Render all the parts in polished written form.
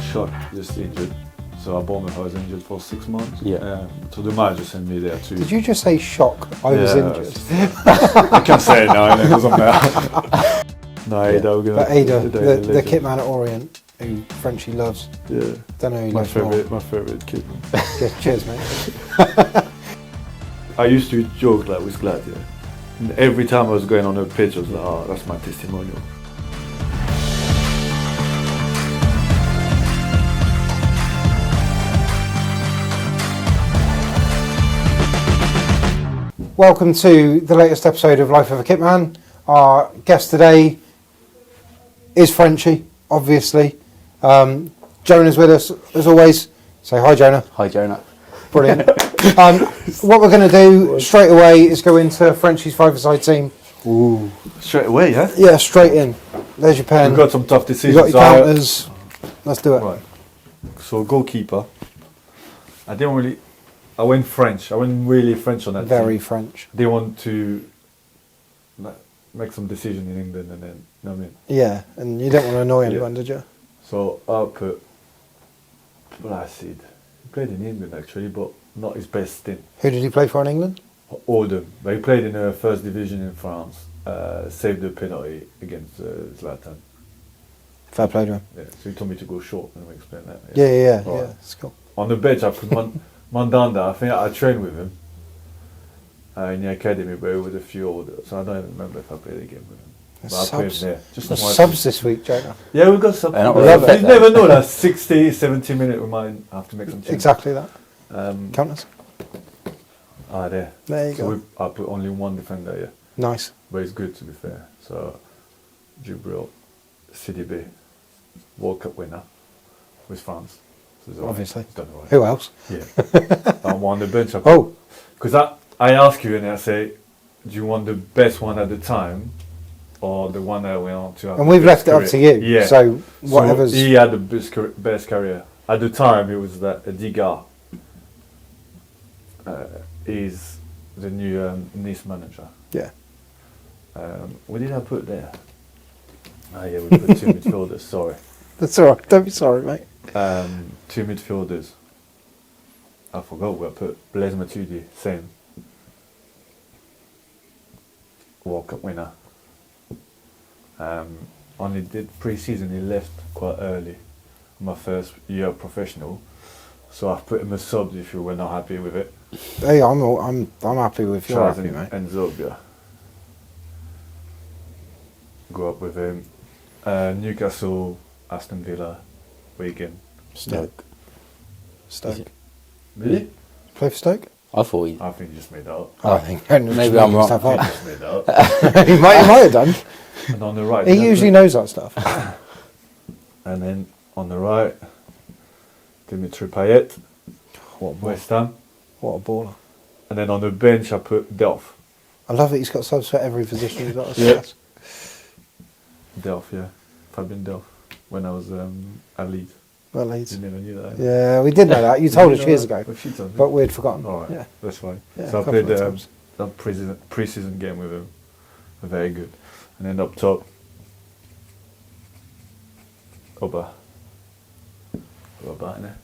shot, just injured. So I Bournemouth, I was injured for 6 months. Yeah. So the manager sent me there too. Did you just say shock? I was injured. I can say it now, and it doesn't matter. No, Ada, we're gonna. But Ada, the Kitman at Orient, who Frenchie loves. Yeah. Don't know who My loves more. favourite Kitman. Yeah, cheers, mate. I used to joke like with Glad, yeah. And every time I was going on a pitch, I was like, oh, that's my testimonial. Welcome to the latest episode of Life of a Kitman. Our guest today is Frenchie, obviously. Jonah's with us, as always. Say hi, Jonah. Hi, Jonah. Brilliant. What we're going to do straight away is go into Frenchie's five-a-side team. Ooh. Straight away, yeah? Yeah, straight in. There's your pen. We've got some tough decisions. You've got your counters. Let's do it. Right. So goalkeeper. I went French. I went really French on that Very team. French. They want to make some decision in England and then, you know what I mean? Yeah, and you don't want to annoy anyone, did you? So I put Placid. He played in England actually, but not his best stint. Who did he play for in England? Oldham. But he played in the first division in France. Saved the penalty against Zlatan. Fair play to him. Yeah, so he told me to go short and we explain that. Yeah. Right. It's cool. On the bench, I put Mandanda. I think I trained with him in the academy, but with a few older. So I don't even remember if I played a game with him. But I played him there. Just The to watch subs him. this week, Jonah. Yeah, we've got subs. They're not You really fit, never know that 60, 70 minute we might have to make some changes. Exactly that. Counters. There. There you go. I put only one defender here, Nice. but it's good to be fair. So, Jibril, CDB, World Cup winner with France. So he's Obviously. He's done all right. Who else? Yeah. I'm on the bench. Oh. Because I ask you and I say, do you want the best one at the time or the one that went on to have And the we've best left it up career? to you. Yeah. So whatever's. So he had the best career. At the time, it was that Diga is the new Nice manager. Yeah. What did I put there? Yeah, we put two midfielders, sorry. That's all right. Don't be sorry, mate. Two midfielders. I forgot where I put Blaise Matuidi, same. World Cup winner. Only did pre-season, he left quite early. My first year professional. So I've put him as sub if you were not happy with it. Hey, I'm happy with your happy, mate. And Zobia. Grew up with him. Newcastle, Aston Villa, Wigan. Stoke. Stoke. Really? Play for Stoke? I thought he... I think you just made that up. I think. Maybe I'm wrong. Stuff I up. think you just made that up. he might have done. And on the right. He usually knows that stuff. And then on the right, Dimitri Payet, What a ball. West Ham. What a baller. And then on the bench, I put Delph. I love that he's got subs for every position he's got. Yeah. Delph, yeah. Fabian Delph. When I was at Leeds. Well, Leeds. You never knew that. Yeah, we did know that. You told us years ago. Well, she told me. But we'd forgotten. Alright, Yeah. that's fine. Yeah, So a I couple played of times. a pre-season game with him. Very good. And then up top, Oba in there.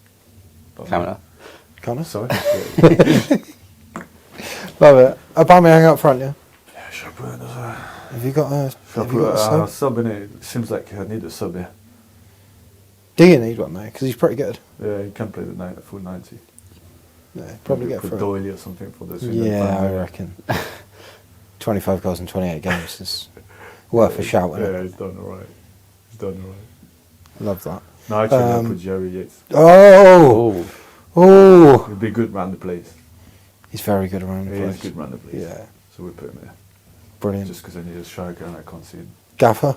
Camera. Connor? Sorry. Love it. Aubameyang up front, yeah? Yeah, should I put it as a... Have you got a, Should I have you got a put a sub? sub in it? It seems like I need a sub here. Do you need one, though? Because he's pretty good. Yeah, you can play the full 90. Yeah, probably get put through. Doyle or something for this. Yeah, I reckon. 25 goals in 28 games is worth a shout, isn't Yeah, it? he's done alright. Love that. No, actually, I put Jerry Yates. Oh! Oh! He'll be good round the place. He's very good around the He is place. good round the place. Yeah, So we put him there. brilliant. Just because I need a striker and I can't see him. Gaffer?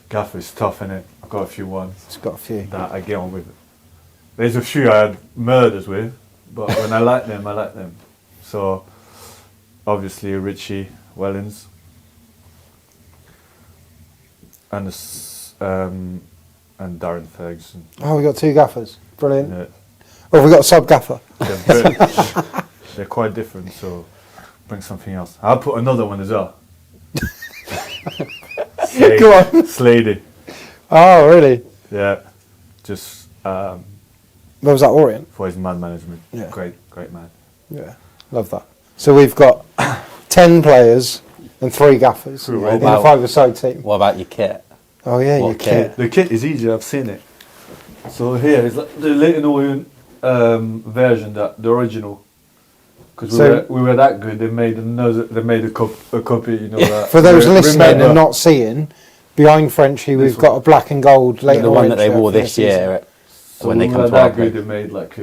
Gaffer is tough, innit? I've got a few ones He's got a few. that I get on with. There's a few I had murders with, but when I like them, I like them. So, obviously, Richie Wellens. And Darren Ferguson. Oh, we got two gaffers. Brilliant. Yeah, Oh, we got a sub gaffer. they're quite different, so bring something else. I'll put another one as well. Go on. Slady. Oh, really? Yeah. just Where was that, Orient? for his man management. Yeah. Great man. Yeah, love that. So we've got 10 players and 3 gaffers True, in right. a 5-a-side team. What about your kit? Oh yeah, your What kit. The kit is easy. I've seen it. So here is like the Leighton Orient version, that the original. Because So- we were that good. They made a copy. You know that. For those listening Remember- and not seeing, behind Frenchie we've This got a black and gold Leighton The one Orient that they shirt wore for this season. year So when they we come were to our that good. place. They made like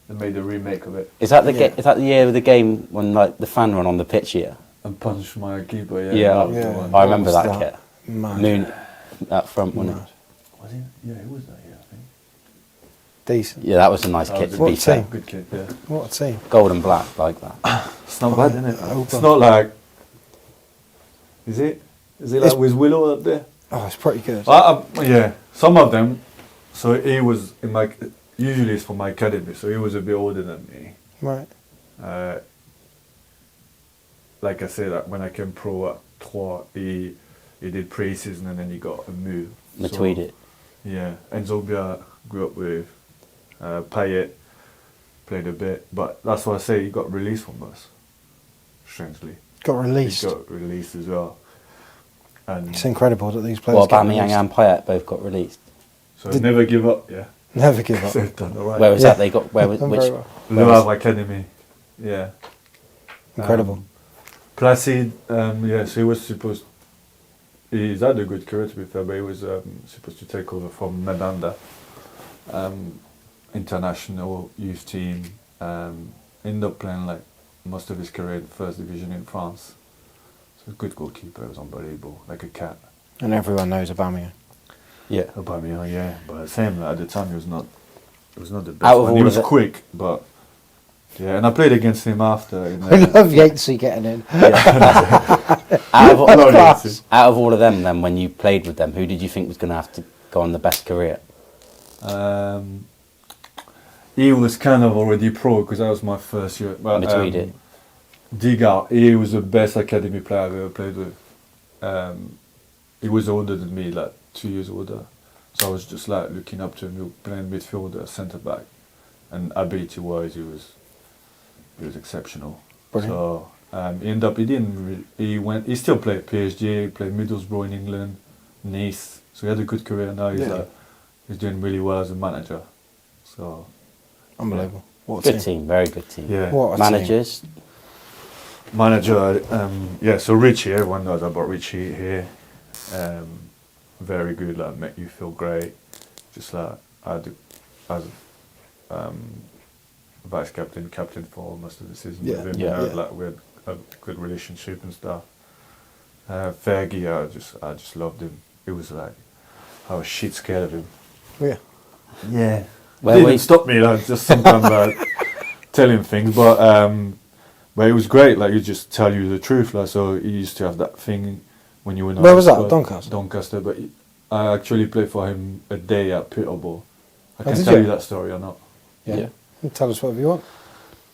they made a remake of it Is that the Yeah. is that the year of the game when like the fan run on the pitch here? and punched my keeper. Yeah, Yeah. that was the Yeah. one. I remember was that, that? kit. Mad. Noon up front, wasn't Mad. it? Was he? Yeah, it was that year. I think. Decent. Yeah, that was a nice That kit was to a be good fair. team. Good kid. Yeah. What a team. Gold and black like that. It's not bad, isn't it? Oh, It's God. not like. Is it? Is it like It's- with Willow up there? Oh, it's pretty good. Yeah, some of them. So he was in my. Usually it's for my academy, so he was a bit older than me. Right. Like I said, when I came pro at Troyes, he did pre-season and then he got a move. Mathieu it. Yeah, and Zobia grew up with Payet, played a bit, but that's why I say he got released from us. Strangely, Got released. he got released as well. And It's incredible that these players Well, get Aubameyang released. and Payet both got released. so Did- never give up. Yeah, Never give up. so they've done all right. Where was Yeah. that? They got where was Done which? very well. where Le was- Havre Academy. Yeah, Incredible. Placide. Yeah, so he was supposed. He's had a good career to be fair, but he was supposed to take over from Medanda, international youth team. Ended up playing like most of his career in first division in France. So a good goalkeeper, it was unbelievable, like a cat. And everyone knows Aubameyang. Yeah. Aubameyang, yeah, but same at the time he was not the best. Out of one. all He of was it- quick, but yeah, and I played against him after. In, I love Yatesy getting in. Out of, Love Class. Yatesy. out of all of them, then when you played with them, who did you think was going to have to go on the best career? He was kind of already pro because that was my first year. But, Between it. Diga, he was the best academy player I've ever played with. He was older than me, like 2 years older. So I was just like looking up to him. He was playing midfielder, centre back, and ability wise, he was exceptional. Brilliant. So he ended up. He still played PSG, played Middlesbrough in England, Nice. So he had a good career. Now he's doing really well as a manager. So Unbelievable. What a Good team. team, very good team. yeah. What a Managers, Manager, yeah, so Richie, everyone knows about Richie here. Very good, like, make you feel great. Just like, as vice captain for most of the season Yeah, with him, yeah, you know, yeah. like, we had a good relationship and stuff. Fergie, I just loved him. It was like, I was shit scared of him. Yeah. Yeah. Where Didn't we- stop me, like, just sometimes like, tell him things, but it was great, like, he just tell you the truth, like, so he used to have that thing when you were Where was that? Doncaster? Doncaster, but I actually played for him a day at Peterborough. I can did tell you? you that story or not. Yeah. Tell us whatever you want.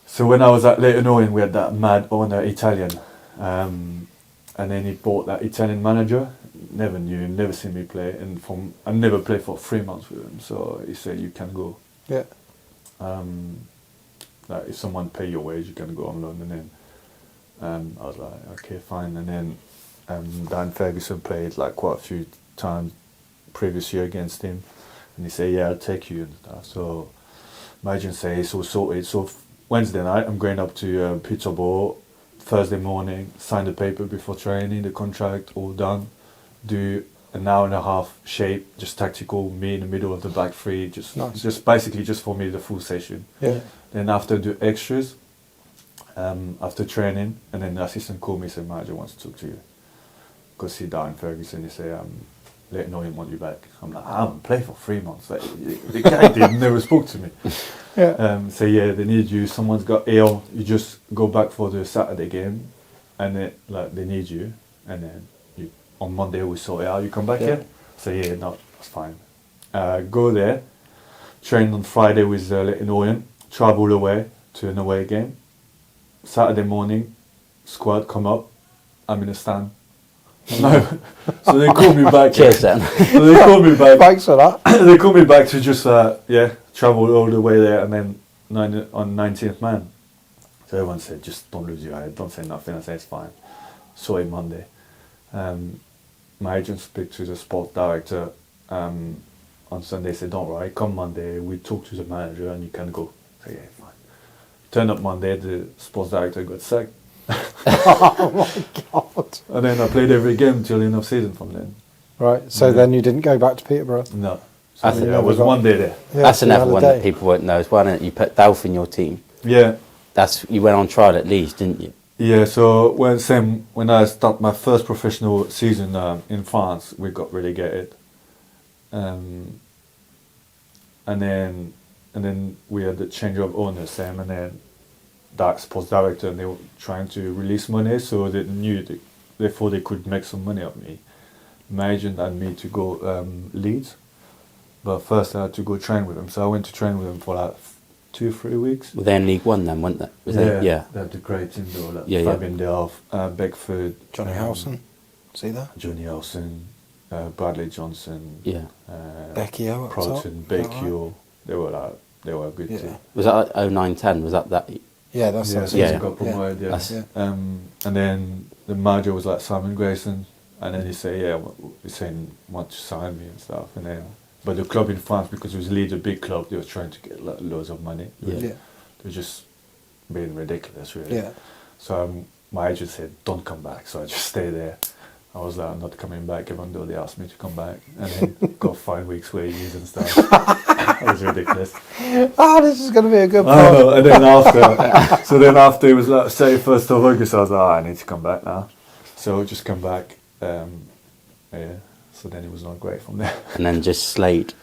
So when I was at Leighton Orient, we had that mad owner, Italian, and then he bought that Italian manager. Never knew him, never seen me play, and I never played for 3 months with him. So he said, "You can go. Yeah. Like if someone pay your wage, you can go on loan." And then I was like, "Okay, fine." And then Dan Ferguson played like quite a few times previous year against him, and he said, "Yeah, I'll take you," and stuff. So my agent said it's all sorted. So Wednesday night, I'm going up to Peterborough. Thursday morning, sign the paper before training, the contract all done. Do an hour and a half shape, just tactical, me in the middle of the back three, Nice. just basically just for me the full session. Yeah. Then after do extras, after training, and then the assistant called me and said, "Manager wants to talk to you. Go see Darren Ferguson." He said, "Leighton Orient want you back." I'm like, "I haven't played for 3 months." Like, the guy never spoke to me. Yeah. So yeah, they need you. Someone's got ill. You just go back for the Saturday game, and they need you. And then on Monday we sort it out. You come back here. So yeah, no, that's fine. Go there, train on Friday with Leighton Orient. Travel away to an away game. Saturday morning, squad come up. I'm in a stand. No. So they called me back. Cheers, then. So they called me back. Thanks for that. They called me back to just travel all the way there, and then on 19th man. So everyone said, just don't lose your head, don't say nothing. I said it's fine. Saw him Monday. My agent spoke to the sport director on Sunday. Said, don't worry, come Monday. We talk to the manager and you can go. I said, yeah, fine. Turned up Monday. The sports director got sacked. Oh my God. And then I played every game till the end of season from then. Right, so then you didn't go back to Peterborough? No. So I think I was one day there. Yeah, That's so you another had a one day. that people won't know as well. Isn't it? You put Dalf in your team. Yeah. You went on trial at Leeds, didn't you? Yeah, so when I started my first professional season in France, we got relegated. And then we had the change of owners, Sam, and then that sports director, and they were trying to release money, so they thought they could make some money off me. My agent had me to go Leeds, but first I had to go train with them. So I went to train with them for like 2-3 weeks. Were they in League One then, weren't they? They had the great team though, like Fabian Delph, Beckford, Johnny Howson, see that? Johnny Howson, Bradley Johnson, Yeah. Becchio up top. Proton, Becchio. They were a good team. Was that like 09-10? Was that? Yeah, that's Yeah, that so yeah. he season. got promoted. Yeah. That's- And then the manager was like Simon Grayson, and then he said, "Yeah, he's saying want to sign me and stuff." And then, but the club in France, because it was Leeds, a big club, they were trying to get like, loads of money. Yeah. Yeah. They were just being ridiculous, really. Yeah. So my agent said, "Don't come back." So I just stayed there. I was like, "I'm not coming back," even though they asked me to come back, and then got 5 weeks wages and stuff. It was ridiculous. Oh, this is going to be a good I part. know, and then after it was like 31st of August, I was like, I need to come back now. So I just come back, yeah, so then it was not great from there. And then just Slade.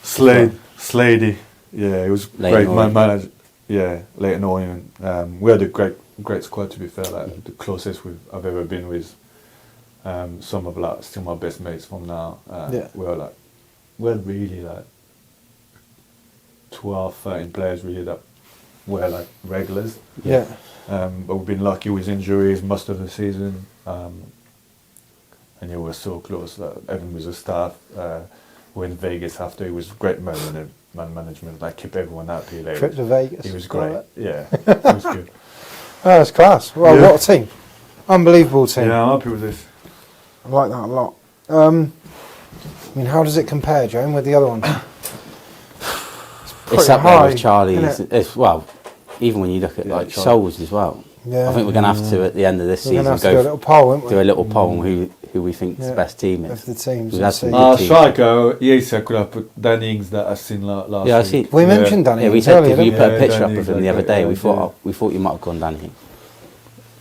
Slady, yeah, it was Leighton great. My Orient. manager, yeah, Leighton Orient. We had a great squad, to be fair, like the closest I've ever been with some of like still my best mates from now. Yeah. We're really like 12, 13 players really that were like regulars. Yeah. But we've been lucky with injuries most of the season. And yeah, we're so close. Even with the staff, we're in Vegas after. It was great man management. Like keep everyone happy. Like, Trip to Vegas. it was Love great. it. Yeah, it was good. Oh, that's class. Well, Yeah. what a team. Unbelievable team. Yeah, I'm happy with this. I like that a lot. I mean, how does it compare, Joan, with the other ones? It's pretty up there high, with Charlie. isn't It's, well, even when you look at Yeah, like Charlie. Souls as well. Yeah. I think we're going to have to at the end of this We're going to season have to do a little poll, won't we? do a little poll on who we think Yeah. the best team Of is. the teams. We've and had see. some good teams. Striker, yes, I could have put Dan Ings that I seen last Yeah, I week. see. We mentioned Danny Yeah, we Ings said earlier, because you didn't put a we? picture Yeah, up of him Danny the other Ings, day. yeah. We thought you might have gone Danny.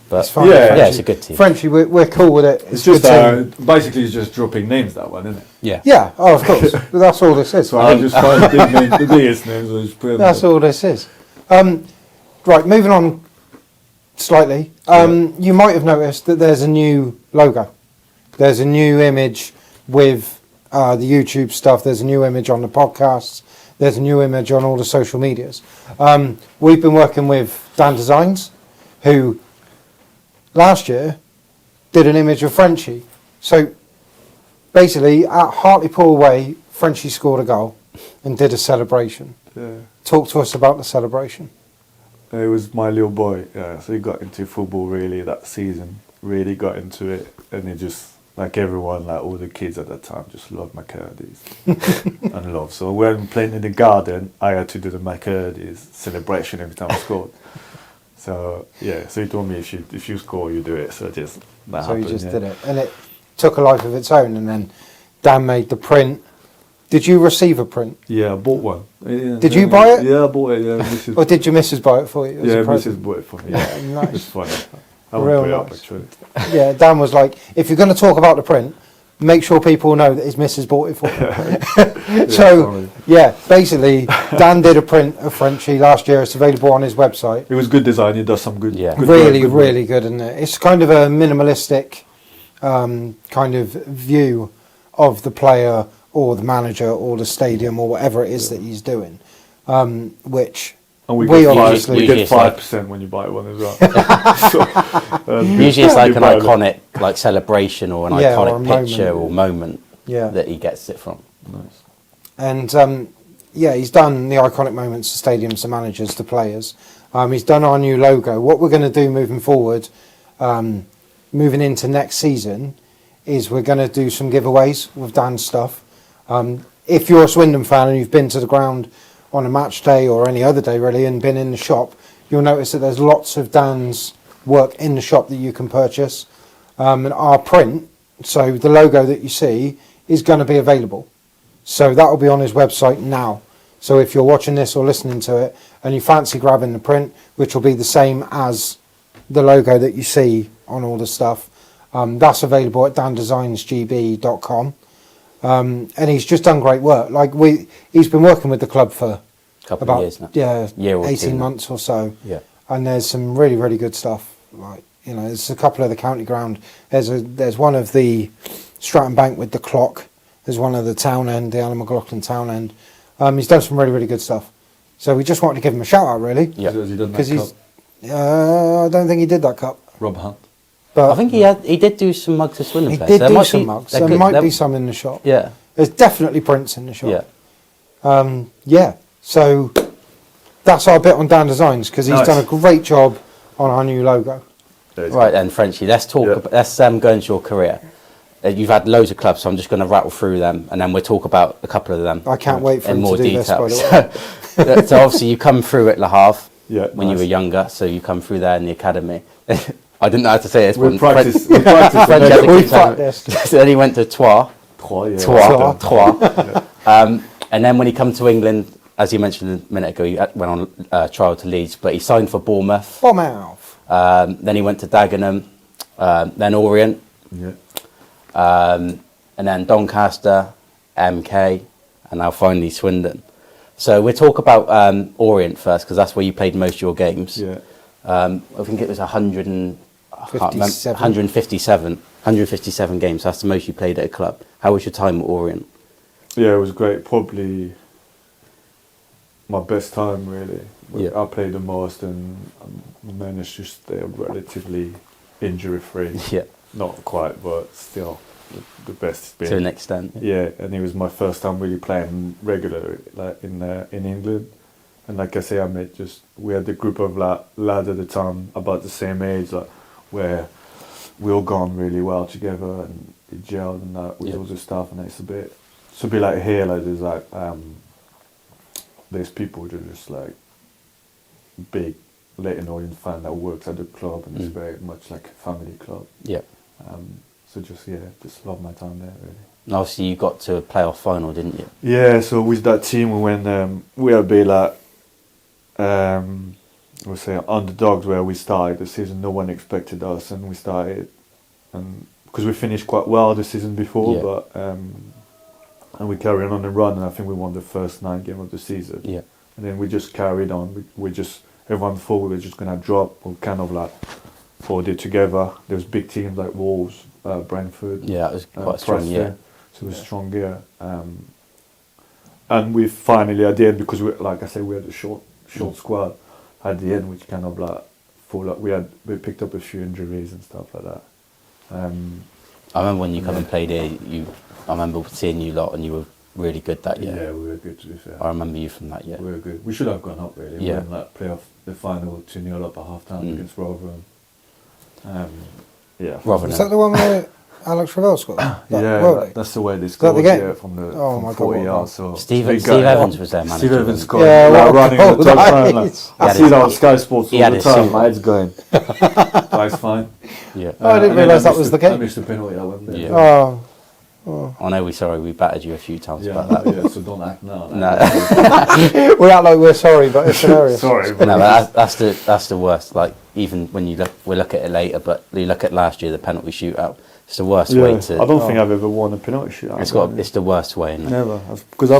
But It's fine. Yeah. Frenchy. Yeah, it's a good team. Frenchy, we're cool with it. It's a just good team. basically it's just dropping names, that one, isn't it? Yeah. Yeah, oh, of course. But that's all this is. So I just find the biggest names and just put them That's there. all this is. Right, moving on slightly. You might have noticed that there's a new logo. There's a new image with the YouTube stuff. There's a new image on the podcasts. There's a new image on all the social medias. We've been working with Dan Designs, who last year did an image of Frenchie. So basically, at Hartlepool Way, Frenchie scored a goal and did a celebration. Yeah. Talk to us about the celebration. It was my little boy, yeah. So he got into football really that season. Really got into it, and he just like everyone, like all the kids at that time, just loved McCurdy's and love. So when playing in the garden, I had to do the McCurdy's celebration every time I scored. So yeah, so he told me if you score, you do it. So that So happened. you just yeah. did it, and it took a life of its own. And then Dan made the print. Did you receive a print, Yeah, I bought one. Yeah, Did you buy it? Yeah, I bought it. Yeah, Mrs. or did your missus buy it for you? as yeah, a Mrs. present? bought it for me. Yeah, It's nice. funny. I Real won't put it up nice. actually. Yeah, Dan was like, if you're going to talk about the print, make sure people know that his missus bought it for him. So sorry. yeah, basically, Dan did a print of Frenchie last year. It's available on his website. It was good design. He does some good. Yeah. good Really, work, good really good, isn't it? It's kind of a minimalistic kind of view of the player or the manager or the stadium or whatever it is that he's doing, which And we we get obviously usually get it's like- 5% when you buy one as well. So, that's good. Usually it's like an You buy it. iconic like celebration or an Yeah, iconic or a picture moment. or moment Yeah. that he gets it from. Nice. And yeah, he's done the iconic moments to stadiums, to managers, to players. He's done our new logo. What we're going to do moving forward, moving into next season, is we're going to do some giveaways with Dan's stuff. If you're a Swindon fan and you've been to the ground on a match day or any other day really and been in the shop, you'll notice that there's lots of Dan's work in the shop that you can purchase. And our print, so the logo that you see, is going to be available. So that will be on his website now. So if you're watching this or listening to it and you fancy grabbing the print, which will be the same as the logo that you see on all the stuff, that's available at dandesignsgb.com. And he's just done great work. He's been working with the club for Couple about of years now. Year or 18 two. months or so. Yeah. And there's some really, really good stuff. There's a couple of the county ground. There's one of the Stratton Bank with the clock. There's one of the town end, the Alan McLaughlin town end. He's done some really, really good stuff. So we just wanted to give him a shout out, really. Yeah. Has he done that Because cup? I don't think he did that cup. Rob Hunt. But I think he did do some mugs to Swindon he players. did do some mugs. There might be some in the shop. Yeah. There's definitely prints in the shop. Yeah. Yeah. So that's our bit on Dan Designs because he's Nice. done a great job on our new logo. Right then, Frenchie, let's talk. Yeah. Let's go into your career. You've had loads of clubs, so I'm just going to rattle through them, and then we'll talk about a couple of them. I can't wait for in him more to do detail. this, by the way. So obviously you come through at Le Havre when you nice. were younger, so you come through there in the academy. I didn't know how to say it. We practice. We practice. French had to We keep saying- practiced. So then he went to Troyes. Yeah. And then when he come to England, as you mentioned a minute ago, he went on trial to Leeds, but he signed for Bournemouth. Bournemouth. Then he went to Dagenham, then Orient, Yeah. and then Doncaster, MK, and now finally Swindon. So we'll talk about Orient first, because that's where you played most of your games. Yeah. I think it was 100 and, I can't remember, 57. 157 games. That's the most you played at a club. How was your time at Orient? Yeah, it was great. Probably my best time, really. Yeah. I played the most and managed to stay relatively injury-free. Yeah, Not quite, but still the best it's been. to an extent. Yeah, and it was my first time really playing regular, like in England. And like I say, we had a group of lads at the time about the same age, like where we all gone really well together and it gelled and that with all the stuff. And it's a bit like here, like there's people that are just like big Leyton Orient fan that works at the club, and it's very much like a family club. Yeah. So just love my time there, really. And obviously you got to a playoff final, didn't you? Yeah, so with that team we went, we had been like, we'll say underdogs where we started the season. No one expected us, and we started, and because we finished quite well the season before, Yeah. but and we carried on the run, and I think we won the first 9 games of the season. Yeah. And then we just carried on. Everyone thought we were just gonna drop. We kind of like pulled it together. There was big teams like Wolves, Brentford. Yeah, it was quite a strong Preston. year. So it was a strong year. And we finally at the end, because like I said, we had a short squad. At the end, which kind of like full up. We picked up a few injuries and stuff like that. I remember when you come and played here, I remember seeing you lot and you were really good that year. Yeah, we were good, to be fair. I remember you from that year. We were good. We should have gone up, really. Yeah. We were in play off the final 2-0 up at half time against Rotherham. Yeah. Rotherham. Is that the one where Alex Ravel scored? That's the way they that scored. the game? Yeah, from the Oh from my God, 40 what yards. So Steve big guy. Evans was their manager. Steve Evans wasn't scored. Yeah, like, what a running at the goal top that time. Like, is. I see that on Sky Sports he all had the his time. suit. My head's going. That's fine. he? Yeah. Oh, I didn't and then realise that missed was the game. I missed the penalty. I went there. Yeah. Oh, I know we battered you a few times Yeah, about that. yeah, so don't act now. No. we act like we're sorry, but it's hilarious. Sorry, but No, but that's the worst. Like, even when we'll look at it later, but you look at last year, the penalty shootout. It's the worst way to. I don't think I've ever won a penalty shootout. It's the worst way. Isn't it? Never, because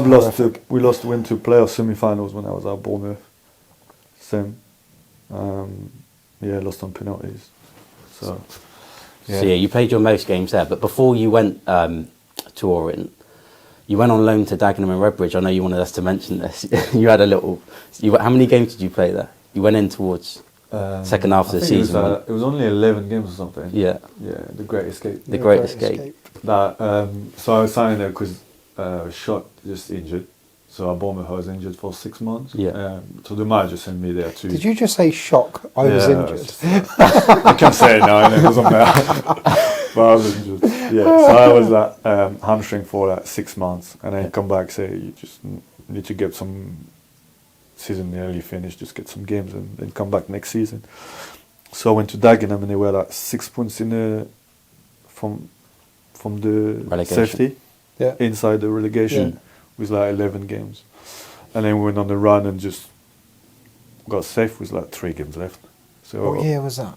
we went to playoff semi-finals when I was at Bournemouth. Same. Lost on penalties. So. So yeah, you played your most games there, but before you went to Orient, you went on loan to Dagenham and Redbridge. I know you wanted us to mention this. You had a little. How many games did you play there? You went in towards. Second half of the I think season, wasn't it was only 11 games or something. Yeah, Yeah, the Great Escape. the Great Escape. That so I was signed there because Shot just injured. So I was injured for 6 months. Yeah. So the manager sent me there too. Did you just say shock? I was injured. I can say it now, and it was on there. But I was injured. Yeah. So I was at hamstring for like 6 months, and then come back say you just need to get some season nearly finished, just get some games, and then come back next season. So I went to Dagenham, and they were like 6 points in the from the Relegation. safety Yeah. inside the relegation. Yeah. With like 11 games, and then we went on the run and just got safe with like 3 games left. So What year was that?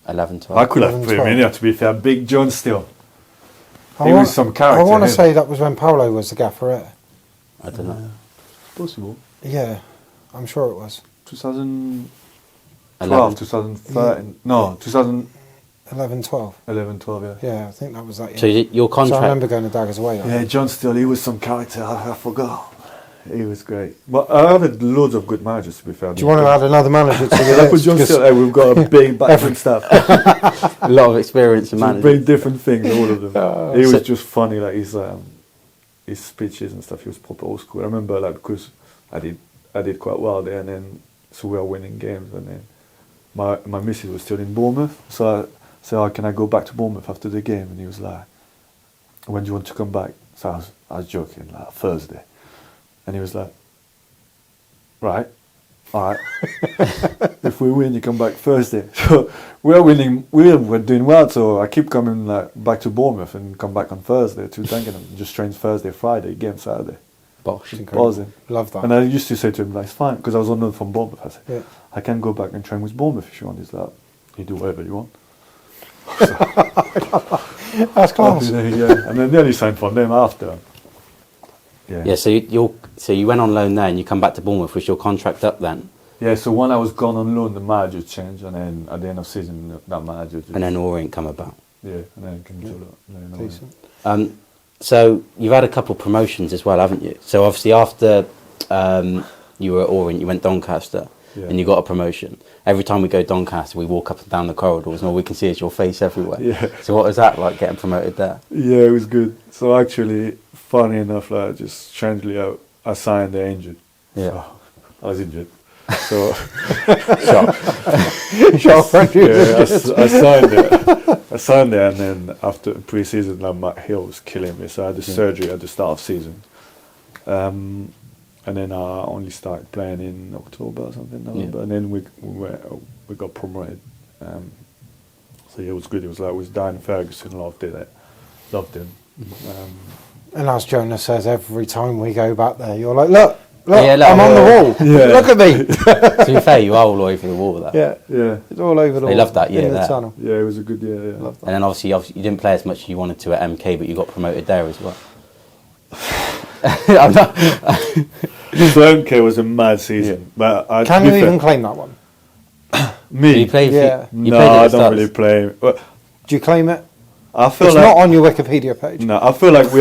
11, 12. I could have 11, put him in there, to be fair. Big John still. I He wa- was some character. I want to him. say that was when Paolo was the gaffer. I don't know. Possible. Yeah, I'm sure it was. 2012, 11. 2013. No, 2011, 11, 12. 12, yeah. Yeah, I think that was that year. So your So I contract. remember going to Daggers away. Yeah, John Steele, he was some character. I forgot. He was great. But I had loads of good managers, to be fair. Do you want to add another manager to your I put list? John 'Cause Steele, hey, we've got a big background staff. A lot of experience in management. Very different things, all of them. He So- was just funny, like his speeches and stuff. He was proper old school. I remember, like, because I did quite well there, and then so we were winning games, and then my missus was still in Bournemouth, so I said, "Oh, can I go back to Bournemouth after the game?" And he was like, "When do you want to come back?" So I was joking, like Thursday, and he was like, "Right, all right. If we win, you come back Thursday." So we're winning. We're doing well. So I keep coming like back to Bournemouth and come back on Thursday to Dagenham. Just train Thursday, Friday, game Saturday. Bosh. Incredible. Buzzing. Love that. And I used to say to him, like, "It's fine," because I was on loan from Bournemouth. I said, Yeah. "I can go back and train with Bournemouth if you want." He's like, "You do whatever you want." That's class. Yeah. And then nearly signed for them after. Yeah. Yeah, so you went on loan there and you come back to Bournemouth. Was your contract up then? Yeah. So when I was gone on loan, the manager changed, and then at the end of season, that manager just, And then Orient come about. yeah, and then came to that. Decent. So you've had a couple of promotions as well, haven't you? So obviously after you were at Orient, you went Doncaster, Yeah. and you got a promotion. Every time we go Doncaster, we walk up and down the corridors, and all we can see is your face everywhere. Yeah. So what was that like, getting promoted there? Yeah, it was good. So actually, funny enough, like just strangely, I signed the injured. Yeah. So I was injured. So Sharp friend. yeah, I signed it. I signed it, and then after pre-season, like, my heel was killing me. So I had the surgery at the start of season. And then I only started playing in October or something, November. Yeah. And then we got promoted. So yeah, it was good. It was like with Dan Ferguson, loved him. And as Jonas says, every time we go back there, you're like, look, Yeah, look, I'm on the wall. Yeah. Look at me. To be fair, you are all over the wall there. Yeah, Yeah, it's all over the They wall. love that, yeah, in the that. tunnel. yeah, it was a good year. Yeah. Love that. And then obviously you didn't play as much as you wanted to at MK, but you got promoted there as well. I'm not, So MK was a mad season, but Can to you be fair, even claim that one? me? you played, Yeah. you No, played at I the don't Stars. really play. Well, Do you claim it? I feel It's like not on your Wikipedia page. no, I feel like we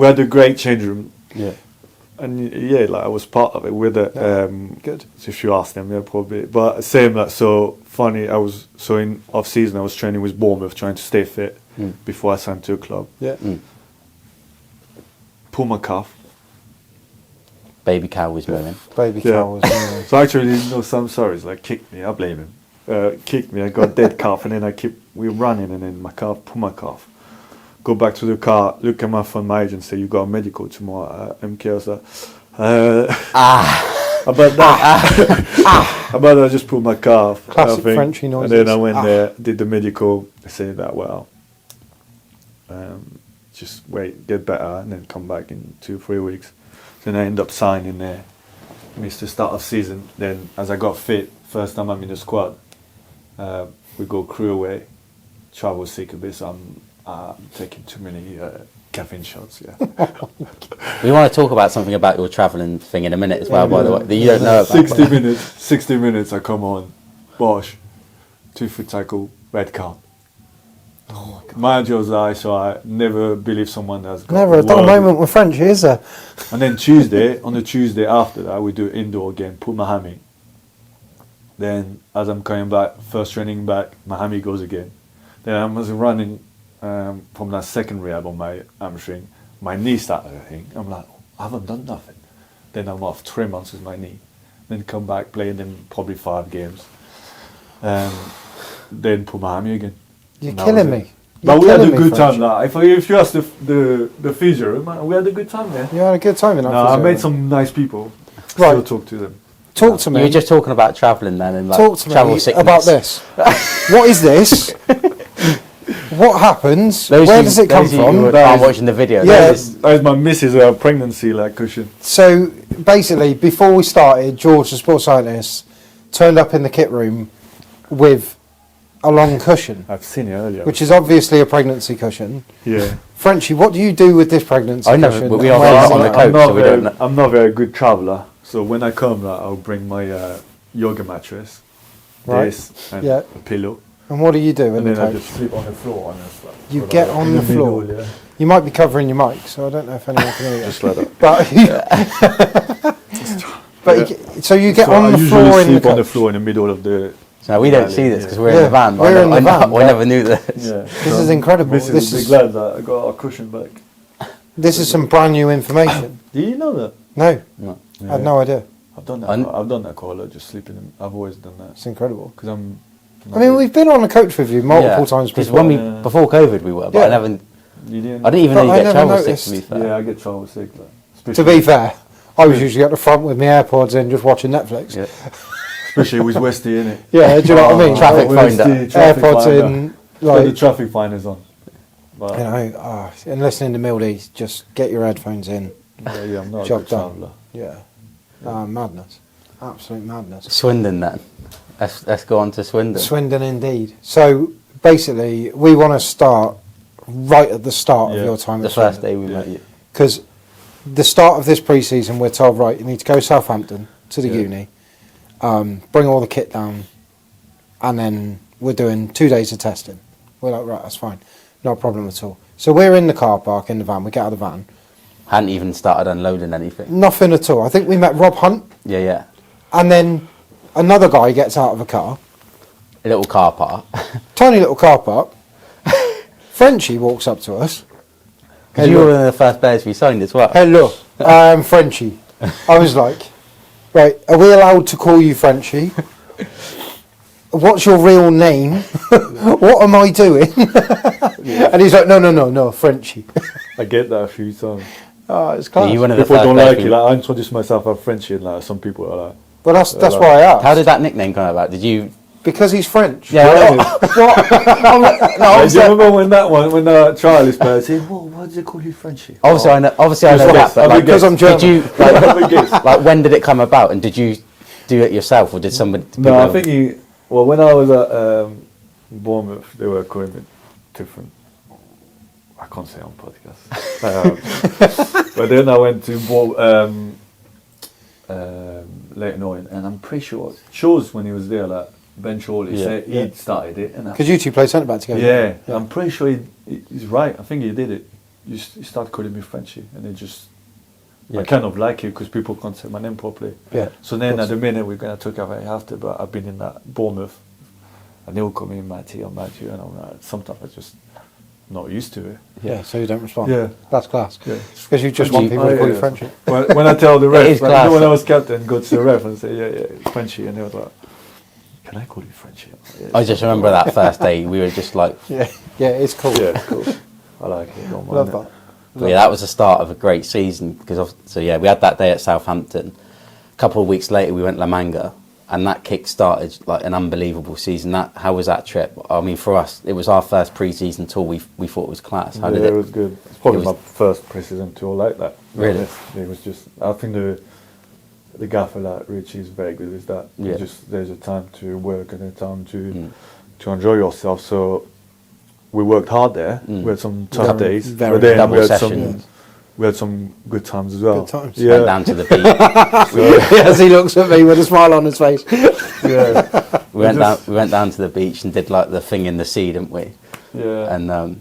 had a great change room. Yeah. And yeah, like I was part of it with it. Good. So if you ask them, yeah, probably. But same, like, so funny. In off season, I was training with Bournemouth, trying to stay fit before I signed to a club. Yeah. Pull my calf. Baby cow was moving. Baby Yeah. cow was moving. So actually, some sorries, like kicked me. I blame him. Kicked me. I got dead calf, and then we were running, and then pull my calf. Go back to the car, look at my phone, my agent say, "You got a medical tomorrow at MK." I was like, about that. About that, I just pulled my calf. Classic I think. Frenchy And noises. then I went Ah. there, did the medical. They say that, well, just wait, get better, and then come back in 2-3 weeks. Then I end up signing there. Missed the start of season. Then as I got fit, first time I'm in the squad, we go crew away, travel sick a bit, so I'm taking too many caffeine shots, yeah. We want to talk about something about your travelling thing in a minute as well, by the way, that you don't know about. 60 minutes, I come on, Bosh, 2-foot tackle, red card. Oh, manager was like, so I never believe someone has got Never a dull world- moment with Frenchie, is there? And then on the Tuesday after that, we do indoor game, put my hammy. Then as I'm coming back, first training back, my hammy goes again. Then I was running from that second rehab on my hamstring. My knee started hurting. I'm like, I haven't done nothing. Then I'm off 3 months with my knee. Then come back, playing them probably 5 games. Then pull my hammy again. You're And that killing was me. it. But You're we had a killing me, good French. time. Like, if you ask the physio, man, we had a good time there. You had a good time in that. No, I physio, made then. some nice people. Right. Still talk to them. Talk to You me. were just talking about travelling then and like Talk to travel me sickness. about this. What is this? What happens? Those Where you- does it come those of you from? who That are is- watching the video. Yeah. That is my missus' pregnancy like cushion. So basically, before we started, George, the sports scientist, turned up in the kit room with a long cushion, I've seen it earlier. which is obviously a pregnancy cushion. Yeah. Frenchie, what do you do with this pregnancy I never- cushion? we and are where does on it the go? coach, I'm not so we very, don't know. I'm not a very good traveller. So when I come, like, I'll bring my yoga mattress, Right. this, and Yeah. a pillow. And what do you do in And the then I coach? just sleep on the floor. And it's like, You sort get of on in the floor? middle, yeah. You might be covering your mic, so I don't know if anyone can hear you. Just like that. But Yeah. so you get So on I the usually floor in the sleep on the coach. floor in the middle of the. So we don't see this because we're in Yeah, the van. But we're I, in the I, van, I but- never knew this. Yeah. This is incredible. This This is is glad that I got a cushion back. this is some brand new information. Did you know that? No, No. I had no idea. I've done that. Un- I've done that quite a lot. Just sleeping. I've always done that It's incredible. because I'm. I mean, we've been on a coach with you multiple times Because before. when we Yeah. before COVID we were, but Yeah. I never. You didn't. I didn't even But know I you get never travel sick. noticed. To be fair. Yeah, I get travel sick. Like, To be fair, I was usually at the front with my AirPods in, just watching Netflix. Yeah. especially with Westy in it. Yeah, do you know what I mean? Traffic Like, finder. AirPods in, Got the like, traffic finders on. But, you know, and listening to Mildy, just get your headphones in. yeah, I'm not a Job good done. traveller. Yeah. Madness. Absolute madness. Swindon then. Let's go on to Swindon. Swindon indeed. So basically, we want to start right at the start of Yeah. your time the at first Swindon. day we met you. Because the start of this pre-season, we're told, right, you need to go Southampton to the Yeah. uni, bring all the kit down, and then we're doing 2 days of testing. We're like, right, that's fine. No problem at all. So we're in the car park, in the van, we get out of the van. Hadn't even started unloading anything. Nothing at all. I think we met Rob Hunt, Yeah, yeah. and then another guy gets out of a car, A little car park. tiny little car park. Frenchie walks up to us. Because you were one of the first players we signed as well. Hello, I'm Frenchie. I was like, right, are we allowed to call you Frenchie? What's your real name? What am I doing? And he's like, no, Frenchie. I get that a few times. Oh, it's Yeah, class. you one of the People first don't players like we- it. Like, I introduce myself as Frenchie, and like some people are like, But that's why I asked. How did that nickname come about? Did you? Because he's French. Yeah. "Do you remember when the trial is played? I said, "Whoa, why did they call you Frenchie?" Obviously, I know that. But like, Because I'm German. did you? Have a guess. Like, when did it come about? And did you do it yourself, or did somebody? No, I think he. Well, when I was at Bournemouth, they were calling me different. I can't say on podcast. But then I went to Leighton Orient, and I'm pretty sure Shaw's when he was there, like Ben Shawley Yeah. said he'd started it, and Because you two play centre back together. yeah, I'm pretty sure he's right. I think he did it. He started calling me Frenchie, and it just. Yeah. I kind of like it because people can't say my name properly. Yeah, So then of at the minute we're going to talk about it after, but I've been in that Bournemouth, and they will call me Mathieu, and I'm like, sometimes I just not used to it. Yeah, so you don't respond. Yeah. That's class. Yeah. Because you just want people to call you Frenchie. When I tell the It ref, is like, class. when I was captain, go to the ref and say, yeah, it's Frenchie, and they were like, can I call you Frenchie? Yeah, I just remember that first day. We were just like, Yeah, it's cool. yeah, it's cool. I like it. Don't mind Love it. that. yeah, that was the start of a great season. Because we had that day at Southampton. A couple of weeks later, we went La Manga, and that kick-started like an unbelievable season. How was that trip? I mean, for us, it was our first pre-season tour. We thought it was class. How did Yeah, it? it was good. It's probably it was- my first pre-season tour like that. Really? It was just. I think the gaffer like Richie is very good with that. Yeah. There's a time to work and a time to enjoy yourself. So we worked hard there. Mm. We had some tough days, very but then double we had sessions. we had some good times as well. Good times. Yeah. Went down to the beach. As he looks at me with a smile on his face. yeah. We went down to the beach and did like the thing in the sea, didn't we? Yeah. And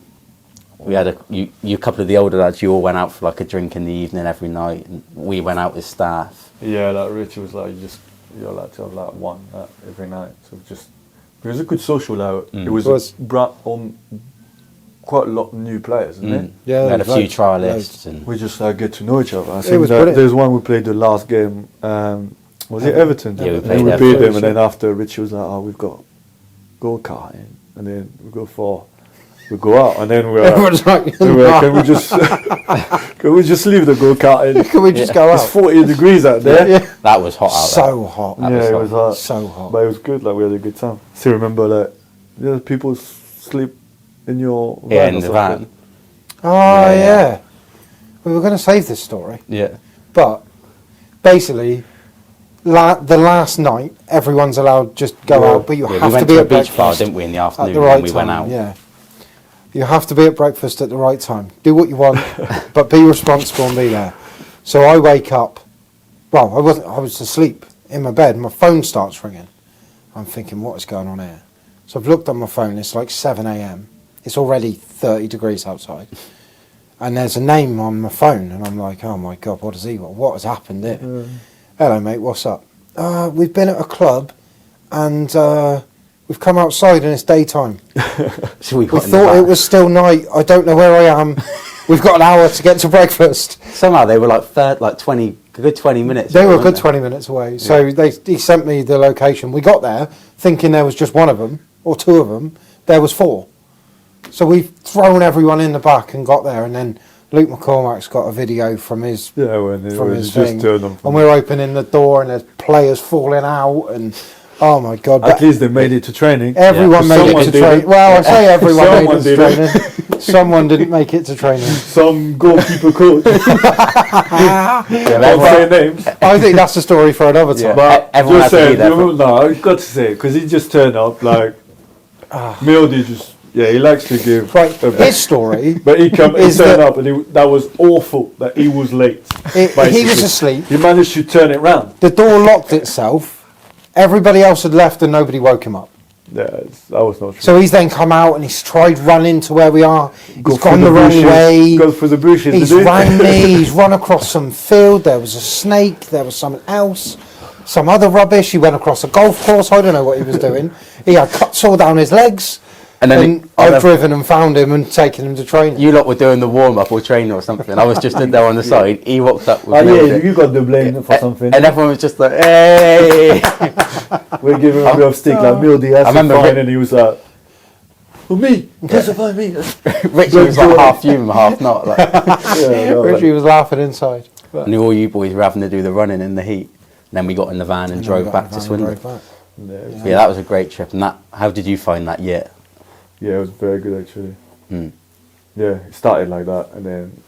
we had a couple of the older lads. You all went out for like a drink in the evening every night, and we went out with staff. Yeah, like Richie was like, you just you're allowed to have like one every night. So it was a good social out. Mm. It was brought on quite a lot of new players, isn't it? Yeah, we had a few loads. trialists. And We just get to know each other. I It think was that brilliant. there's one we played the last game. Was it Everton? Yeah, we And played then we Everton. beat them, and then after Richie was like, "Oh, we've got go karting," and then we go out, and then we're like, Everyone's like, can we just can we just leave the go karting? can we just go It's out? 40 degrees out there. Yeah. that was hot out there. So hot. Yeah, it was hot. So hot. But it was good. Like we had a good time. Still remember like, people sleep in your van Yeah, or in the something. van. Oh, Yeah, yeah. yeah. We were going to save this story. Yeah. But basically, the last night, everyone's allowed just go Yeah. out, but you Yeah, have we to went be to a at beach bar, breakfast didn't we, in the at afternoon the right when we time. went out? Yeah, you have to be at breakfast at the right time. Do what you want, but be responsible and be there. So I wake up. Well, I wasn't. I was asleep in my bed. My phone starts ringing. I'm thinking, what is going on here? So I've looked on my phone. It's like 7 a.m. It's already 30 degrees outside. And there's a name on my phone, and I'm like, oh my God, what does he want? What has happened here? Hello, mate, what's up? We've been at a club, and we've come outside, and it's daytime. So we We got in the thought van. it was still night. I don't know where I am. We've got an hour to get to breakfast. Somehow they were like 20, a good 20 minutes. They away, were a weren't good 20 minutes away. So he sent me the location. We got there thinking there was just one of them, or two of them. There was four. So we've thrown everyone in the back and got there, and then Luke McCormack's got a video from his Yeah, when it from was his just thing, turned on. and we're opening the door, and there's players falling out, and oh my God! At but least they made it to training. everyone Yeah. made Someone it to didn't. training. Well, I say everyone Someone made it to didn't. training. Someone didn't make it to training. Some goalkeeper coach. Yeah, but Don't everyone- say names. I think that's a story for another time. Yeah. But Everyone just had to be saying, there for- no, I've got to say, because he just turned up like Mildy just he likes to give Right, a bit. his story. But he turned is that- up and that was awful that he was late. He basically. was asleep. He managed to turn it round. The door locked itself. Everybody else had left, and nobody woke him up. Yeah, that was not true. So he's then come out and he's tried running to where we are. Go He's through gone the wrong bushes, way. Go through the bushes. He's did he? rang me. He's run across some field. There was a snake. There was something else. Some other rubbish. He went across a golf course. I don't know what he was doing. He had cuts all down his legs. And then And I've driven and found him and taken him to training. you lot were doing the warm up or training or something. I was just in there on the side. He walked up with Oh me. yeah, you got the blame for something. And everyone was just like, hey! We're giving him a bit of stick like Mildy has I remember fine, Rick- and he was like, "Well, me, crucify me." Richie was like half human, half not. Like, Yeah, no, Richie was laughing inside. But and all you boys were having to do the running in the heat. And then we got in the van and drove back to Swindon. yeah, Yeah, that was a great trip. And how did you find that year? yeah, it was very good actually. Mm. Yeah, it started like that, and then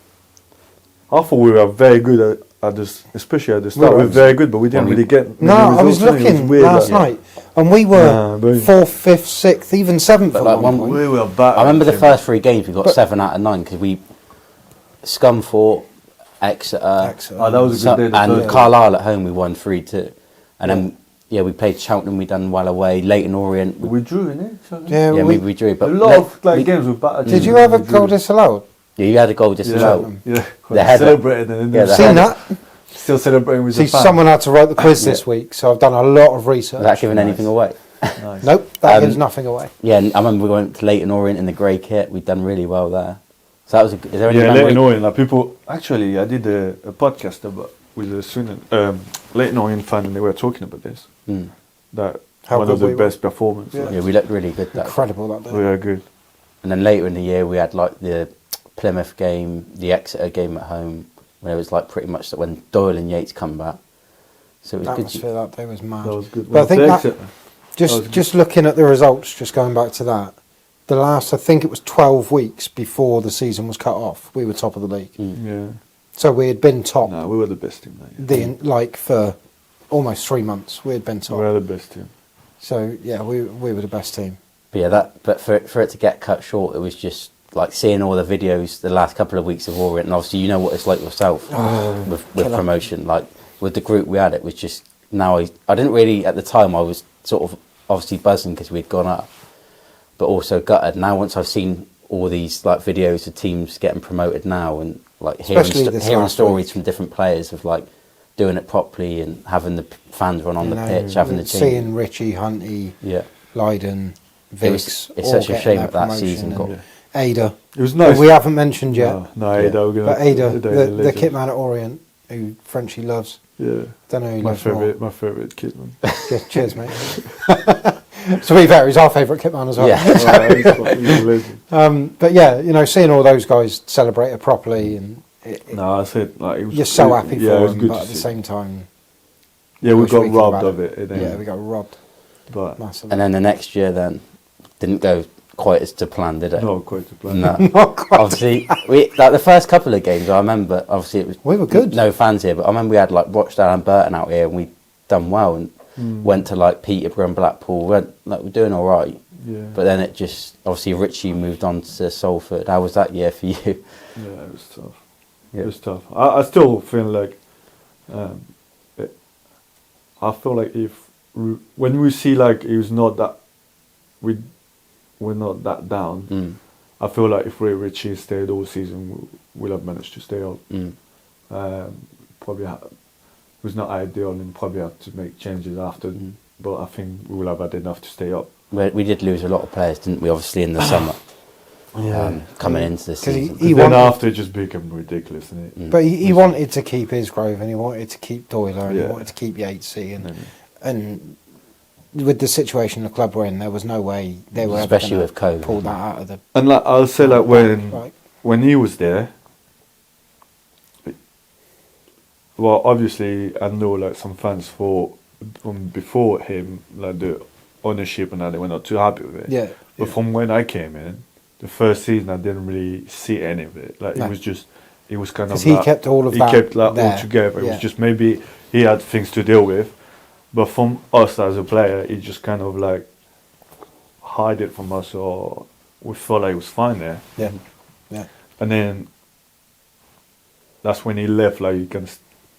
I thought we were very good at this, especially at the start. We were very good, but we didn't Well, really get. No, many I was results, and it looking weird, last like- night, and we were Nah, but- 4th, 5th, 6th, even 7th But at like one one- point. We were bad. I remember the first 3 games we got But- 7 out of 9 because we Scunthorpe, Exeter, Excellent. Oh, that was a So- good day. the and first Carlisle at home we won 3-2. And then we played Cheltenham, we done well away. Leighton Orient, day. We drew in it. Yeah, yeah, we, we drew. But a lot of like games were bad. did you have a goal disallowed? Yeah, you had a goal disallowed. Yeah, The header. celebrated and Yeah, then the Seen header. that? still celebrating with See, the fan. someone had to write the quiz this week, so I've done a lot of research. Was that giving anything away? Nice. Nope, that Um, gives nothing away. Yeah, and I remember we went to Leighton Orient in the grey kit. We'd done really well there. So that was. Is there any Yeah, memory? Leighton Orient. Like people, actually, I did a podcast about with a Swindon Leighton Orient fan, and they were talking about this. Mm. That How one good of the we were. best performances. Yeah. Yeah, we looked really good that. Incredible that day. We are good. And then later in the year, we had like the Plymouth game, the Exeter game at home, where it was like pretty much when Doyle and Yates come back. So it was The good. atmosphere that day was mad. That was good. But I think the that- Exeter- that was good. Just looking at the results, just going back to that, the last, I think it was 12 weeks before the season was cut off, we were top of the league. Yeah. So we had been top No, we were the best team that year. like for almost 3 months. We had been We top. were the best team. So yeah, we were the best team. But yeah, but for it to get cut short, it was just like seeing all the videos the last couple of weeks of Orient, and obviously you know what it's like yourself with killer. promotion. Like with the group we had, it was just now I didn't really at the time. I was sort of obviously buzzing because we'd gone up, but also gutted. Now once I've seen all these like videos of teams getting promoted now, and like Especially hearing this hearing last stories week. from different players of like doing it properly and having the fans run on the pitch, having the team. Seeing Richie, Hunty, Lydon, Viggs, It's all such a getting shame their that promotion season got. and Ada. It was nice. Who we haven't mentioned yet. No, Ada. But Ada, the Kitman at Orient, who Frenchie loves. Yeah. Don't know who My loves more. favourite Kitman. Yeah, cheers, mate. To be fair, he's our favourite Kitman as well. Yeah. But yeah, you know, seeing all those guys celebrate it properly, and No, I said like it was. you're so happy Yeah, it for was them, good but to at the see. same time, Yeah, we wish got could robbed have of had it. Yeah, we got robbed But massively. And then the next year, then didn't go quite as to plan, did it? not quite to plan. No. Not quite. Obviously, like the first couple of games, I remember. Obviously, it was We were good. No fans here, but I remember we had like Rochdale and Burton out here, and we done well, and went to like Peterborough and Blackpool. We're doing all right. Yeah. But then it just obviously Richie moved on to Salford. How was that year for you? Yeah, it was tough. Yeah. It was tough. I still feel like, I feel like when we see like it was not that, we're not that down. I feel like if Ray Richie stayed all season, we'll have managed to stay up. Probably it was not ideal and probably had to make changes after, but I think we will have had enough to stay up. We did lose a lot of players, didn't we? Obviously in the summer, coming into the 'Cause he- season. he Then wanted- after it just became ridiculous, isn't it? But he wanted to keep his Grove, and he wanted to keep Doyler, and he Yeah. wanted to keep Yatesy, And and with the situation the club were in, there was no way they were ever Especially gonna with COVID. pull that out of the. And like I'll say, like Right. when he was there, well, obviously I know like some fans thought from before him, like the ownership and that, they were not too happy with it. Yeah. But from when I came in, the first season I didn't really see any of it. Like No. it was kind of. 'Cause he like, kept all of he that kept like there. all together. It Yeah. was just maybe he had things to deal with, but from us as a player, he just kind of like hide it from us, or we felt like it was fine there. Yeah. Yeah. And then that's when he left. Like you can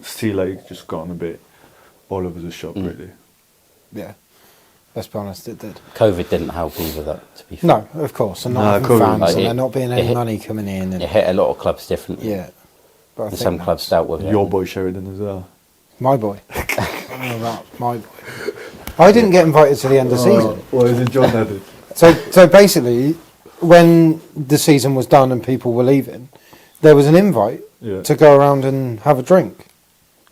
see, like it just gone a bit all over the shop, really. Yeah. Let's be honest, it did. COVID didn't help either, though. To be fair. No, of course, and not No, having COVID- fans, Like and it- there not being it any hit- money coming in, and It hit a lot of clubs differently. yeah. But I And think some clubs that's dealt with it. Your boy Sheridan as well. my boy. I don't know about my boy. I didn't get invited to the end of the season. Well, is it John had it? So basically, when the season was done and people were leaving, there was an invite Yeah. to go around and have a drink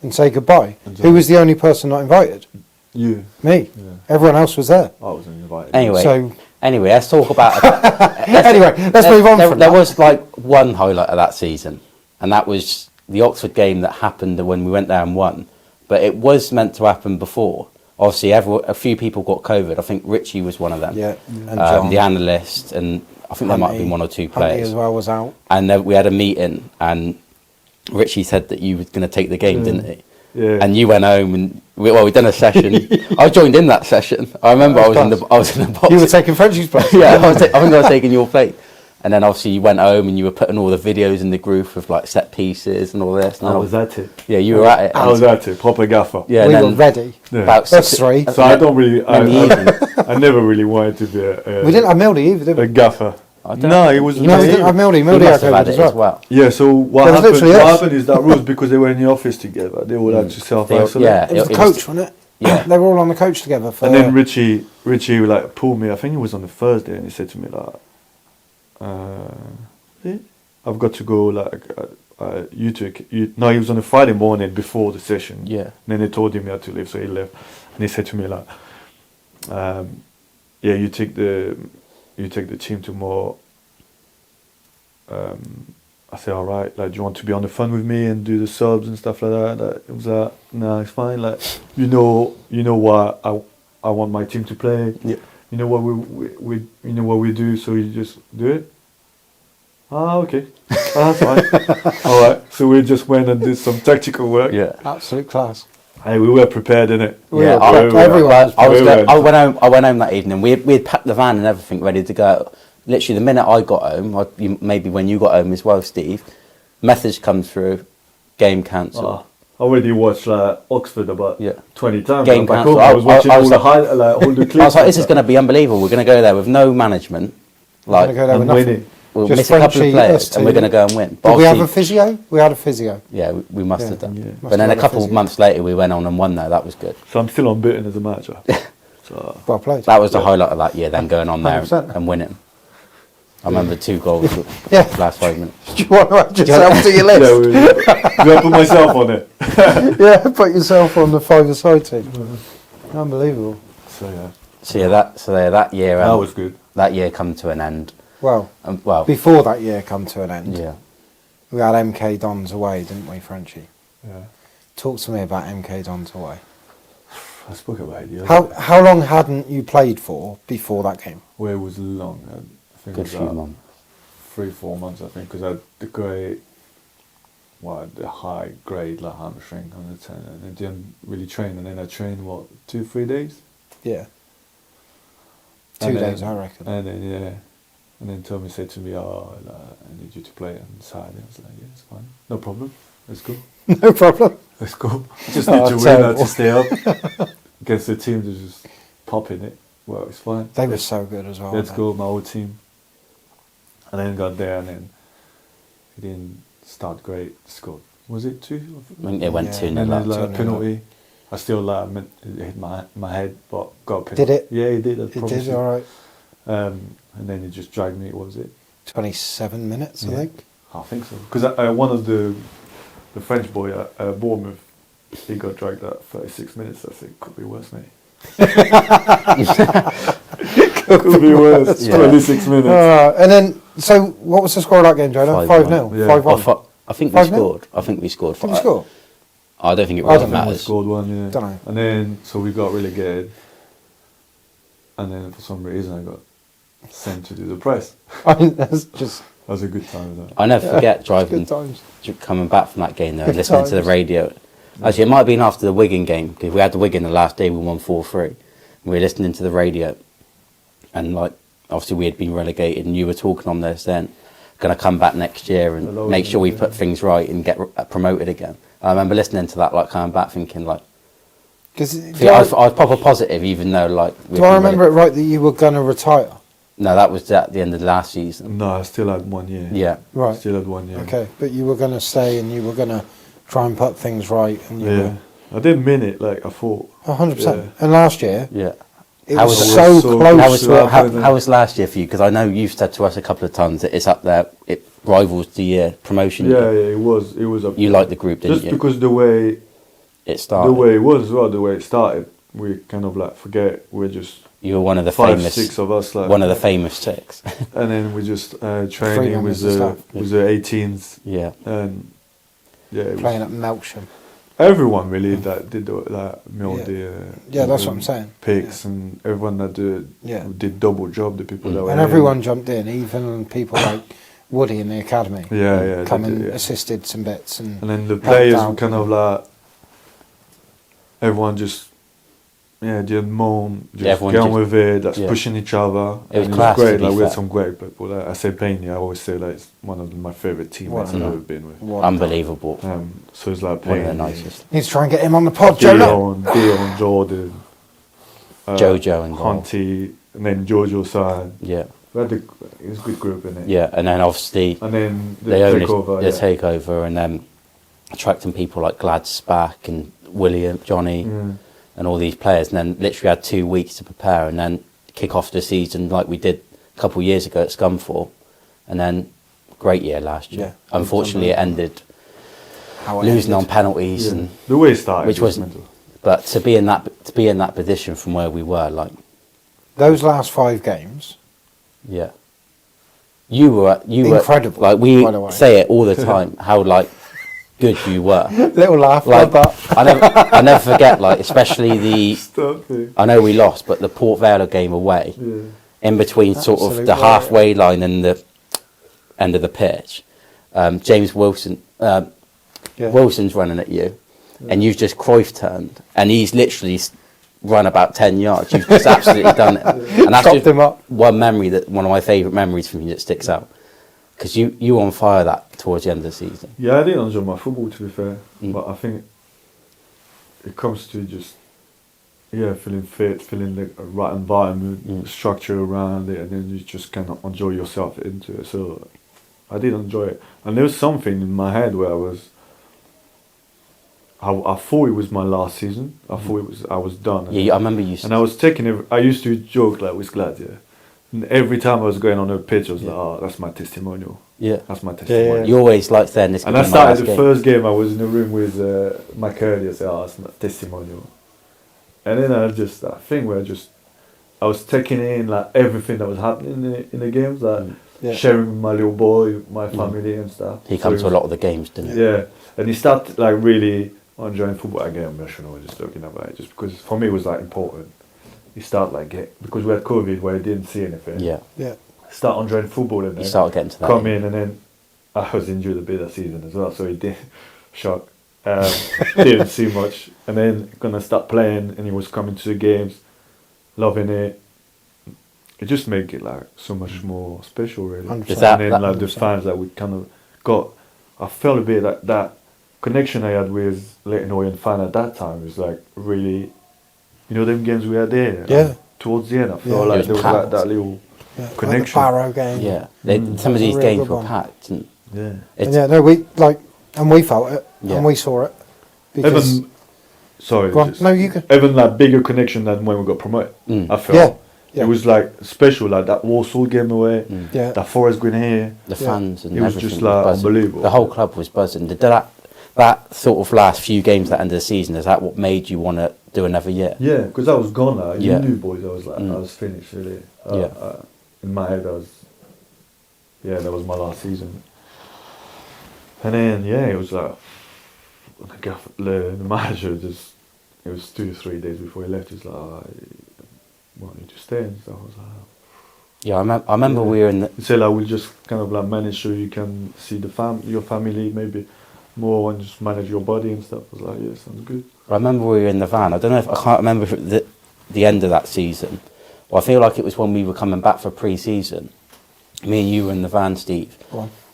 and say goodbye. And Who was the only person not invited? You. Me. Yeah. Everyone else was there. I wasn't invited. Anyway, So let's talk about. anyway, let's move on There, from there that. was like one highlight of that season, and that was the Oxford game that happened when we went there and won. But it was meant to happen before. Obviously, a few people got COVID. I think Richie was one of them. Yeah, and John. The analyst, and I think there might have been one or two Hunty players. as well was out. And then we had a meeting, and Richie said that you were going to take the game, didn't he? Yeah. And you went home, and we done a session. I joined in that session. I remember I was in the box. You were taking Frenchie's place. Yeah, I think I was taking your plate. And then obviously you went home and you were putting all the videos in the group of like set pieces and all this. And I was at it. Yeah, you were at it. I was at it. Proper gaffer. Yeah, We and were then ready. Yeah. about That's six- three. So I don't really. in the evening. I never really wanted to be a We didn't have Mildy either, did a we? gaffer. I don't- No, it was. No, we didn't have Mildy. You Mildy must had have had COVID it as well. Yeah. So what There was happened? literally What us. happened is that rules because they were in the office together. They all had to self-isolate. Yeah. It was the It coach, was- wasn't it? Yeah. They were all on the coach together. For, And then Richie like pulled me. I think it was on the Thursday, and he said to me like, "I've got to go." Like, No, he was on a Friday morning before the session. Yeah. And then they told him he had to leave, so he left. And he said to me like, "Yeah, you take the team tomorrow." I said, "All right. Like, do you want to be on the phone with me and do the subs and stuff like that?" Like, it was like, "No, it's fine. Like, you know what I want my team to play. Yeah. You know what we you know what we do. So you just do it." Ah, okay. That's fine. All right. So we just went and did some tactical work. Yeah. absolute class. Hey, we were prepared, innit? Yeah, everyone. I went home that evening. We had packed the van and everything ready to go. Literally, the minute I got home, maybe when you got home as well, Steve, message comes through, game cancelled. I already watched Oxford about 20 times. Game Back cancelled. home, I was watching I all was the like- all the clips. I was like, this is going to be unbelievable. We're going to go there with no management, like Gonna go there with and nothing. winning. we'll Just miss a couple of Frenchie, players us and we're two. going to go and win. Did But we have a obviously- physio? We had a physio. Yeah, we must Yeah. have done. Yeah. Must But have then had a a couple of physio. months later, we went on and won. Though that was good. So I'm still unbeaten as a manager. So Well played. That was the highlight of that year. Then going on there 100%. and winning. I remember 2 goals. Yeah. Last 5 minutes. Do you want to add yourself to your yeah, list? I put myself on it. Yeah, put yourself on the 5-a-side team. Unbelievable. So yeah, So yeah, that year. that was good. That year come to an end. Well, Well, before that year come to an end, yeah. we had MK Dons away, didn't we, Frenchie? Yeah, Talk to me about MK Dons away. I spoke about it. The other day. How long hadn't you played for before that game? Where it was long. I think Good it was few months. 3-4 months. I think because I had the grade, the high grade like hamstring on the 10, and I didn't really train. And then I trained 2-3 days. Yeah. And 2 then- days, I reckon. And then and then Tommy said to me, "Oh, I need you to play on Saturday." I was like, "Yeah, it's fine, no problem. Let's go, No problem. let's go. Just Oh, need to win, terrible. to stay up against the team that's just popping it. Well, it's fine. They were so good as well. Let's weren't go, my old team." And then got there, and then he didn't start great. Scored. Was it 2? I think it went Yeah. 2 And then 0 there's like a 2-0 penalty. I still it hit my head, but got a penalty. Did it? Yeah, he did. I It promise did you. all right. And then he just dragged me. What was it? 27 minutes, I Yeah. think. I think so. Because one of the French boy at Bournemouth, he got dragged at 36 minutes. I said, could be worse, mate. could be worse. Yeah. 26 minutes. And then, so what was the score of that game, Jonah? 5-1. 5-0? Yeah. 5-1. I think we 5-0? scored. I think we scored. Did you score? I don't think it I really don't know. We matters. scored one, yeah. Dunno. And then, so we got relegated. And then for some reason I got sent to do the press. I mean, that's just That was a good time. That. I never forget driving, good times. coming back from that game though, and Good listening to the times. radio. Actually, it might have been after the Wigan game because we had the Wigan the last day. We won 4-3. We were listening to the radio, and like obviously we had been relegated, and you were talking on there saying, "Going to come back next year and Hello, make sure we yeah. put things right and get promoted again." I remember listening to that, like coming back, thinking like, Because I was proper positive, even though like. do I remember it right that you were going to retire? No, that was at the end of the last season. No, I still had 1 year. Yeah. Right. Still had 1 year. Okay, but you were going to stay and you were going to try and put things right. And you Yeah. I didn't mean it like I thought. were 100%. Yeah. And last year, Yeah. it How was was it? so So close. How was, to how was last year for you? Because I know you've said to us a couple of times that it's up there. It rivals the promotion. Yeah, yeah, it was. It was. You liked the group, didn't just you? because the way It started. the way it was as well, the way it started, we kind of like forget we're just You were one of the 5, famous. 6 of us, like One of the famous 6. and then we just training members with of the with the 18s, yeah. and yeah, it playing was, at Melksham. everyone really that did milled Yeah. the Yeah, that's the what I'm saying. picks, and everyone that Yeah. did double job, the people that were And in. everyone jumped in, even people like Woody in the academy. yeah, Come they and did, yeah. assisted some bits. And And then the helped players out. were kind of like everyone just didn't moan, just Everyone get on just- with it. That's yeah. pushing each other. It was And class, to great. be Like we had fair. some great people. Like I say, Bainey, I always say like it's one of my favorite teammates What I've a- ever been with. What- Unbelievable. So it's like One of the Bainey, nicest. Need to try and get him on the pod, Jonah. Dion, Jordan, Jojo and goal. Hunty, and then Jojo San. Yeah. We had it was a good group in it. Yeah. And then obviously And then the they own takeover. the takeover and then attracting people like Glad's back and William, Johnny. Yeah. And all these players, and then literally had 2 weeks to prepare, and then kick off the season like we did a couple of years ago at Scunthorpe, and then great year last year. Yeah. Unfortunately, it ended How it losing on ended. penalties, Yeah. and The way it started, which was wasn't. mental. But to be in that position from where we were, like Those last 5 games, yeah, you were Incredible, Like we by the way. say it all the time, how like good you were. little laugh Like like that. I never forget, like especially the. Stop it. I know we lost, but the Port Vale game away. Yeah. In between sort of Absolute the warrior. halfway line and the end of the pitch, James Wilson, Yeah. Wilson's running at you, and you've just Cruyff turned, and he's literally run about 10 yards. You've just absolutely done it, and that's Chopped just him up. one of my favourite memories from you that sticks out, because you were on fire that towards the end of the season. Yeah, I didn't enjoy my football, to be fair, Mm. but I think it comes to just feeling fit, feeling the right environment, structure around it, and then you just kind of enjoy yourself into it. So I did enjoy it, and there was something in my head where I thought it was my last season. I thought I was done. Yeah, I remember you. And I was taking it. I used to joke like with Glad, yeah. And every time I was going on a pitch, I was like, "Oh, that's my testimonial. Yeah, That's my testimonial." yeah. You always like saying this. And I started the first game. I was in the room with my Curly. I said, "Oh, it's my testimonial." And then I just that thing where I was taking in like everything that was happening in the games, like sharing with my little boy, my family and stuff. He comes to a lot of the games, didn't he? Yeah, and he started like really enjoying football. I get emotional just talking about it, just because for me it was like important. He started like because we had COVID where he didn't see anything. Yeah. Start enjoying football and then You started getting to that. come in, and then I was injured a bit that season as well, so he did shock. Didn't see much, and then gonna start playing, and he was coming to the games, loving it. It just made it like so much more special, really. 100%. And then like the fans that we kind of got, I felt a bit like that connection I had with Leighton Orient fan at that time was like really, them games we had there. Yeah. Like, towards the end, I felt It like was there was packed. like that little connection. Like the Barrow game. Yeah, some That of was these a real games good were one. packed. And Yeah. it's, And we felt it, Yeah. and we saw it. Because Even, sorry. Go on. just- No, you can. Even like bigger connection than when we got promoted. I felt. Yeah. It was like special, like that Warsaw game away, Yeah. that Forest Green here. the fans and It was everything just, like, buzzing. unbelievable. The whole club was buzzing. Did that sort of last few games at the end of the season, is that what made you want to do another year? Yeah, because I was gone now. You Yeah. knew, boys. I was like, I was finished, really. In my head, that was my last season. And then, it was like, the manager just, it was 2 to 3 days before he left. He's like, why don't you just stay? And stuff. I was like, Yeah, I remember we were in the... he said, like, we'll just kind of like manage so you can see your family maybe more and just manage your body and stuff. I was like, yeah, sounds good. I remember we were in the van. I don't know if I can't remember if it was the end of that season. Well, I feel like it was when we were coming back for pre-season. Me and you were in the van, Steve,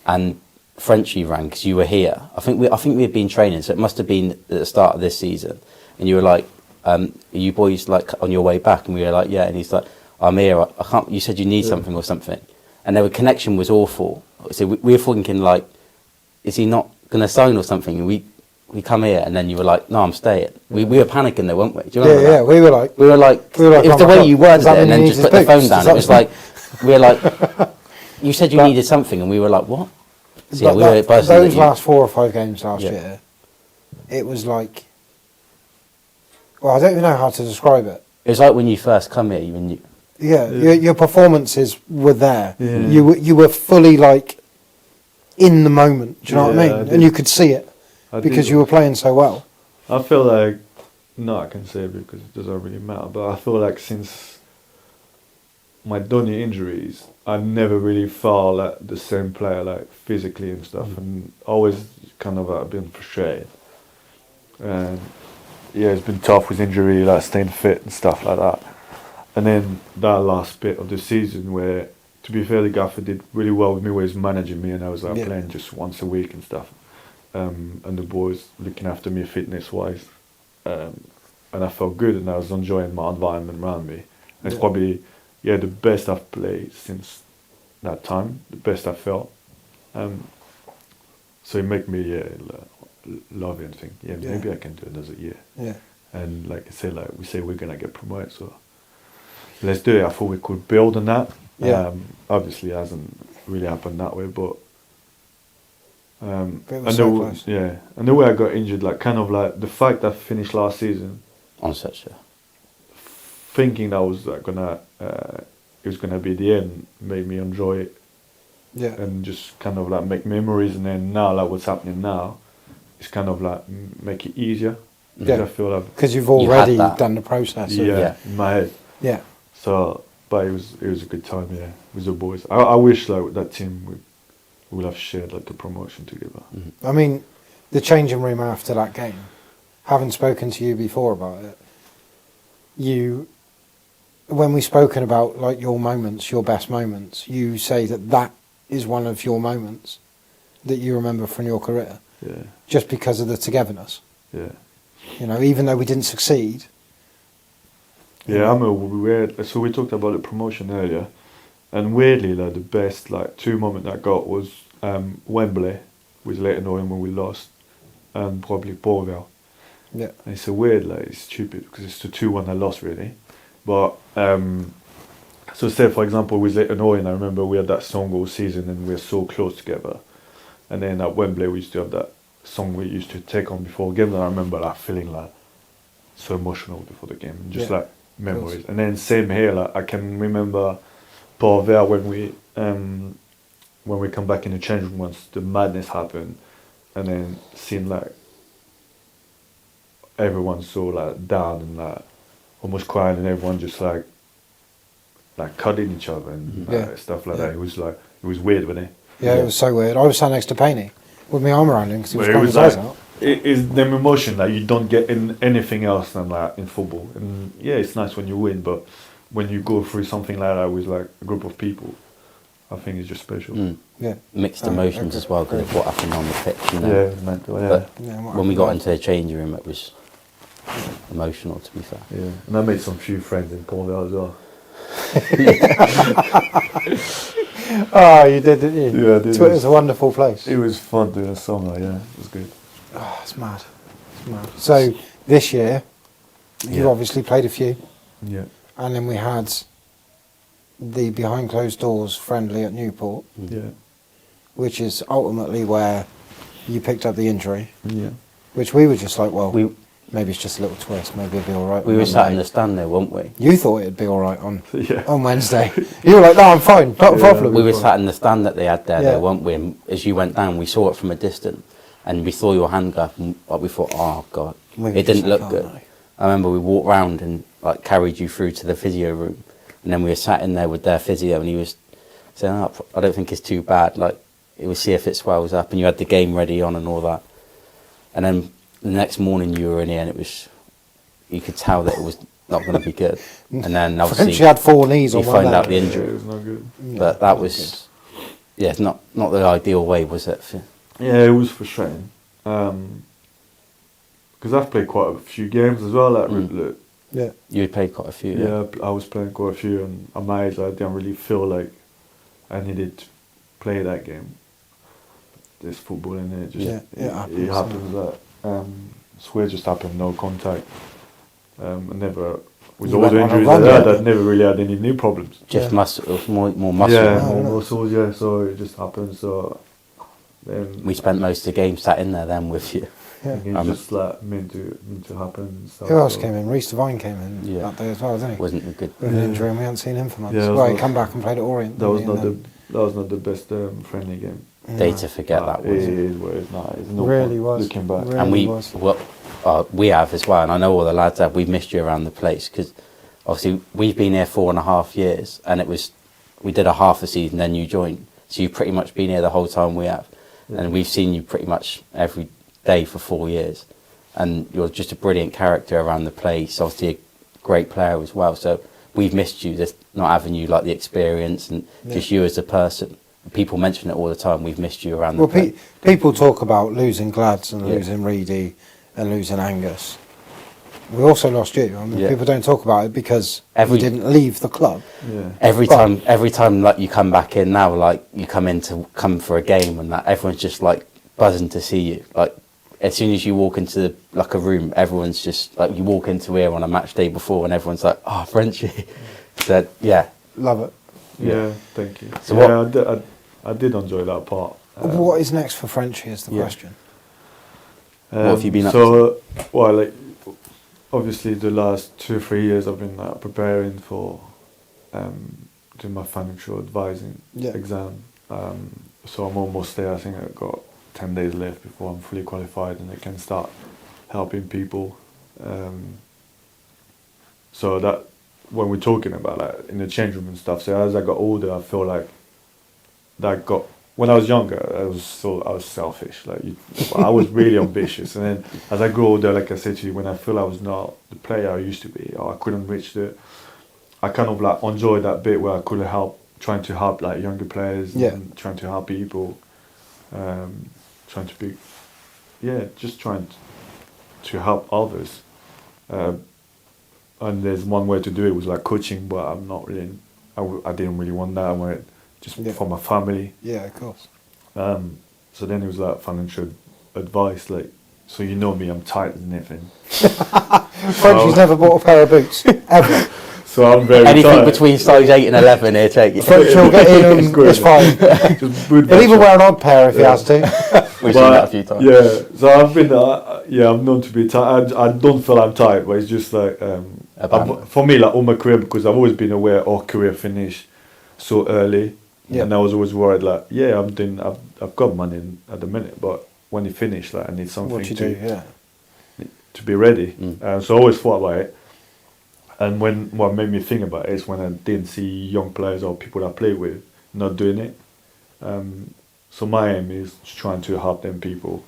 and Frenchie rang because you were here. I think we had been training, so it must have been at the start of this season. And you were like, "Are you boys like on your way back?" And we were like, "Yeah." And he's like, "I'm here. I can't." You said you need something or something, and their connection was awful. So we were thinking like, "Is he not going to sign or something?" And we come here, and then you were like, "No, I'm staying." We were panicking though, weren't we? Do you remember that? We were like, We were like, We were like, it was the "Oh my way God, you worded does that it, and mean then he just needs put the his phone boots? down. Does It that was like, we were like, you said you needed something, and we were like, what? So yeah, we were buzzing that those you- last 4 or 5 games last Yeah. year, it was like, well, I don't even know how to describe it. It was like when you first come here, when you, Yeah, your performances were there. Yeah. You were fully like in the moment. Do you know what I Yeah, I mean? did. And you could see it I because did. you were playing so well. I feel like, no, I can say it because it doesn't really matter, but I feel like since my Donny injuries, I never really felt like the same player, like physically and stuff, and always kind of been frustrated. And it's been tough with injury, like staying fit and stuff like that. And then that last bit of the season where, to be fair, the gaffer did really well with me, where he's managing me, and I was like playing just once a week and stuff. And the boys looking after me fitness-wise. And I felt good, and I was enjoying my environment around me. And it's probably, the best I've played since that time, the best I felt. So it made me, love it and think, maybe I can do another year. Yeah. And like I said, like we say, we're going to get promoted, so let's do it. I thought we could build on that. Yeah. Obviously, it hasn't really happened that way, but But it and was the so w- close. yeah, and the way I got injured, like kind of like the fact that I finished last season, on such a, thinking that was like it was gonna be the end, made me enjoy it Yeah. and just kind of like make memories. And then now, like what's happening now, it's kind of like make it easier. Because Yeah. I feel like Because you've You had already that. done the process. of- yeah, Yeah. in my head. Yeah. So, but it was a good time, with the boys. I wish like that team we would have shared like the promotion together. I mean, the changing room after that game, having spoken to you before about it, when we've spoken about like your moments, your best moments, you say that is one of your moments that you remember from your career, Yeah, just because of the togetherness. yeah, You know, even though we didn't succeed, Yeah, I'm a weird. So we talked about the promotion earlier, and weirdly, like the best like 2 moment I got was Wembley with Leighton Orient when we lost, and probably Borgau. Yeah. And it's a weird, like it's stupid because it's the 2-1 I lost really, but so say for example with Leighton Orient, I remember we had that song all season and we were so close together, and then at Wembley we used to have that song we used to take on before games, and I remember like feeling like so emotional before the game, and just like memories. And then same here, like I can remember Paul Ver when we come back in the change room once the madness happened, and then seeing like everyone so like down and like almost crying, and everyone just like cutting each other and stuff like that. It was weird, wasn't it? Yeah, it was so weird. I was sat next to Paney with my arm around him because he was Well, crying his eyes like, out. it is them emotion that you don't get in anything else than like in football. And yeah, it's nice when you win, but when you go through something like that with like a group of people, I think it's just special. Yeah. Mixed emotions as well because of what happened on the pitch. You know? Yeah, it was mental. Yeah. But Yeah, what when we happened got there? into the changing room, it was emotional. To be fair. Yeah, and I made some few friends in Cornwall as well. Oh, you did, didn't you? Yeah, I did. Twitter's a wonderful place. It was fun doing a summer. Yeah, it was good. Oh, it's mad. It's mad. So this year, you Yeah. obviously played a few, Yeah, and then we had the behind closed doors friendly at Newport, yeah, which is ultimately where you picked up the injury, yeah. which we were just like, well, We maybe it's just a little twist, maybe it'll be all right. we on were sat Monday. in the stand there, weren't we? You thought it'd be all right on Yeah. on Wednesday. You were like, no, I'm fine, not a Yeah. problem. We were sat in the stand that they had there, Yeah. weren't we? And as you went down, we saw it from a distance, and we saw your hand go up, and like, we thought, oh god, We were it just didn't like, look oh, good. no. I remember we walked round and like carried you through to the physio room, and then we were sat in there with their physio, and he was saying, oh, I don't think it's too bad. Like, it will see if it swells up, and you had the game ready on and all that. And then the next morning you were in here, and it was, you could tell that it was not going to be good. And then obviously She had 4 knees you on one find out leg. the Yeah, injury, it was not good. but that was, yeah, it's not the ideal way, was it? Yeah, it was frustrating. Because I've played quite a few games as well. Like, look, Yeah. You had played quite a few. yeah, I was playing quite a few, and at my age, I didn't really feel like I needed to play that game. There's football in it. Just, Yeah, it it happens, happens that. Swear just happened, no contact. I never, with You all went the on a injuries run, I had, yeah. I never really had any knee problems. Just Yeah. muscle, it was more muscle. Yeah, Oh, more nice. muscles, yeah, so it just happened. So then We spent most of the game sat in there then with you. Yeah. it's just like meant to happen and stuff. Who else so. came in? Reece Devine came in Yeah. that day as well, didn't he? Wasn't a good. With an Yeah. injury, and we hadn't seen him for months. Yeah, it was well, he not- come back and played at Orient. That was didn't not he, the best friendly game. Day to forget that It was. is what it's not. It's no Really point was. looking back. Really And we, was. we have as well, and I know all the lads have. We've missed you around the place because obviously we've been here 4.5 years, and we did a half a season, then you joined, so you've pretty much been here the whole time we have, and we've seen you pretty much every day for 4 years, and you're just a brilliant character around the place. Obviously a great player as well. So we've missed you, just not having you like the experience and just you as a person. People mention it all the time. We've missed you around Well, the place. people talk about losing Glads and Yeah. losing Reedy and losing Angus. We also lost you. I mean, Yeah. people don't talk about it because Every- you didn't leave the club. Yeah. Every But- time, like you come back in now, like you come for a game, and that everyone's just like buzzing to see you. Like as soon as you walk into like a room, everyone's just like you walk into here on a match day before, and everyone's like, "Oh, Frenchie." So yeah, Love it. Yeah, thank you. So yeah, I did enjoy that part. What is next for Frenchie is the yeah. question. What have you been up so, well, like, obviously the last 2 or 3 years I've been preparing for doing my financial advising Yeah. exam. So I'm almost there. I think I've got 10 days left before I'm fully qualified and I can start helping people. So that when we're talking about like in the change room and stuff, so as I got older, I feel like that got. When I was younger, I was selfish. Like I was really ambitious, and then as I grew older, like I said to you, when I feel I was not the player I used to be, or I couldn't reach I kind of like enjoyed that bit where I could trying to help like younger players, and trying to help people, trying to be, just trying to help others. and there's one way to do it was like coaching, but I'm not really. I didn't really want that. I wanted just for my family. Yeah, of course. So then it was like financial advice, like, so you know me, I'm tight as anything. Frenchie's never bought a pair of boots ever. So I'm very Anything tight. between size 8 and 11 here, take it. Frenchie will get in them. good. It's fine. Just boot He'll even back. wear an odd pair if he has to. We've seen that a few times. Yeah, so I've been, I'm known to be tight. I don't feel I'm tight, but it's just like, for me, like all my career, because I've always been aware our career finish so early, and I was always worried, like, I've got money at the minute, but when you finish, like, I need something What you do, to be ready. So I always thought about it. And what made me think about it is when I didn't see young players or people I play with not doing it. So my aim is trying to help them people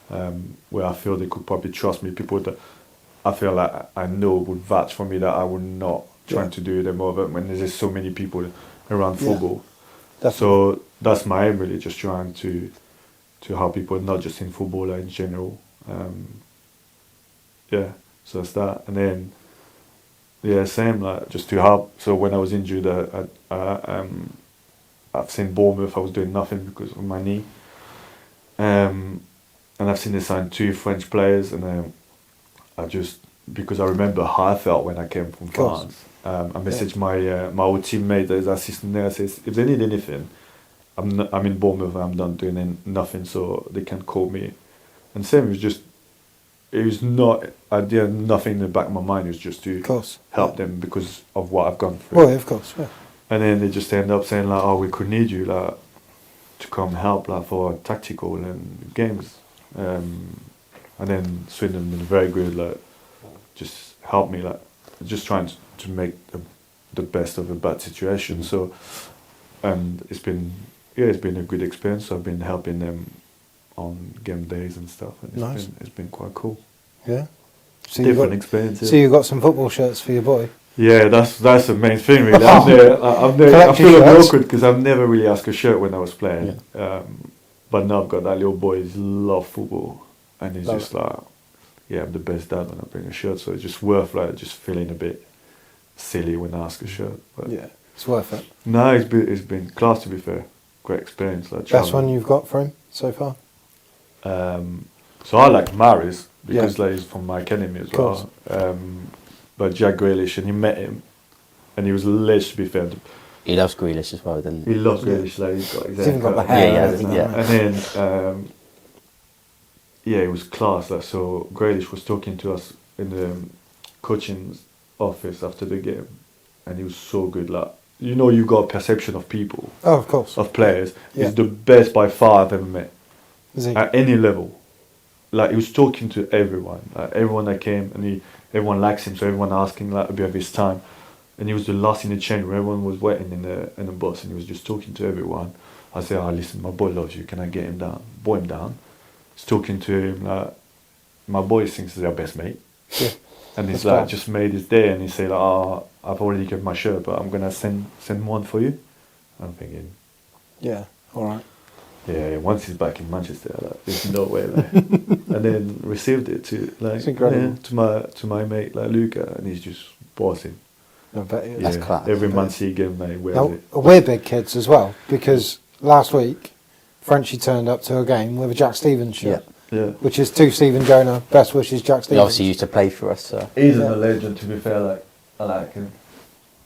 where I feel they could probably trust me, people that I feel like I know would vouch for me that I would not trying to do them over when there's just so many people around football. So that's my aim, really, just trying to help people, not just in football, like in general. So that's that. And then same, like, just to help. So when I was injured, I've seen Bournemouth, I was doing nothing because of my knee. And I've seen they sign 2 French players, and because I remember how I felt when I came from France. I messaged my old teammate that is assistant there. I says, if they need anything, I'm in Bournemouth, I'm not doing nothing, so they can call me. And same, it was not, I did nothing in the back of my mind, it was just to help them because of what I've gone through. Well, of course, yeah. And then they just end up saying, like, oh, we could need you, like, to come help, like, for tactical and games. And then Swindon been very good, like, just help me, like, just trying to make the best of a bad situation. So, and it's been a good experience. So I've been helping them on game days and stuff, and it's been quite cool. Yeah. So Different experience. So you got some football shirts for your boy. Yeah, that's the main thing, really. I feel a bit awkward because I've never really asked a shirt when I was playing. But now I've got that little boy. He loves football, and he's just like, I'm the best dad when I bring a shirt. So it's just worth, like, just feeling a bit silly when I ask a shirt. But it's worth it. No, it's been class, to be fair. Great experience. Like, best one you've got for him so far? So I like Maris because like, he's from my academy as well. But Jack Grealish, and he met him, and he was lit, to be fair. He loves Grealish as well, doesn't he? He loves Grealish, like, he's got he's even got the hair. And then it was class. Like, so Grealish was talking to us in the coaching office after the game, and he was so good. Like, you know, you got a perception of people. Oh, of course. Of players. He's the best by far I've ever met. Is he? At any level. Like, he was talking to everyone. Like, everyone that came, and everyone likes him, so everyone asking, like, a bit of his time. And he was the last in the chain where everyone was waiting in the bus, and he was just talking to everyone. I said, listen, my boy loves you. Can I get him down? Boy him down. He's talking to him. Like, my boy thinks he's our best mate. Yeah. And he's like, just made his day, and he said, I've already given my shirt, but I'm gonna send one for you. I'm thinking, yeah, all right. Yeah, once he's back in Manchester, like, there's no way. Like. And then received it to, like, to my mate, like, Luca, and he's just bossing. I bet it is. That's class. Every month he gave me now, we're big kids as well, because last week Frenchie turned up to a game with a Jack Stevens shirt. Yeah. Which is to Stephen Jonah, best wishes, Jack Stevens. He obviously used to play for us, so. He's a legend, to be fair. Like, I like him.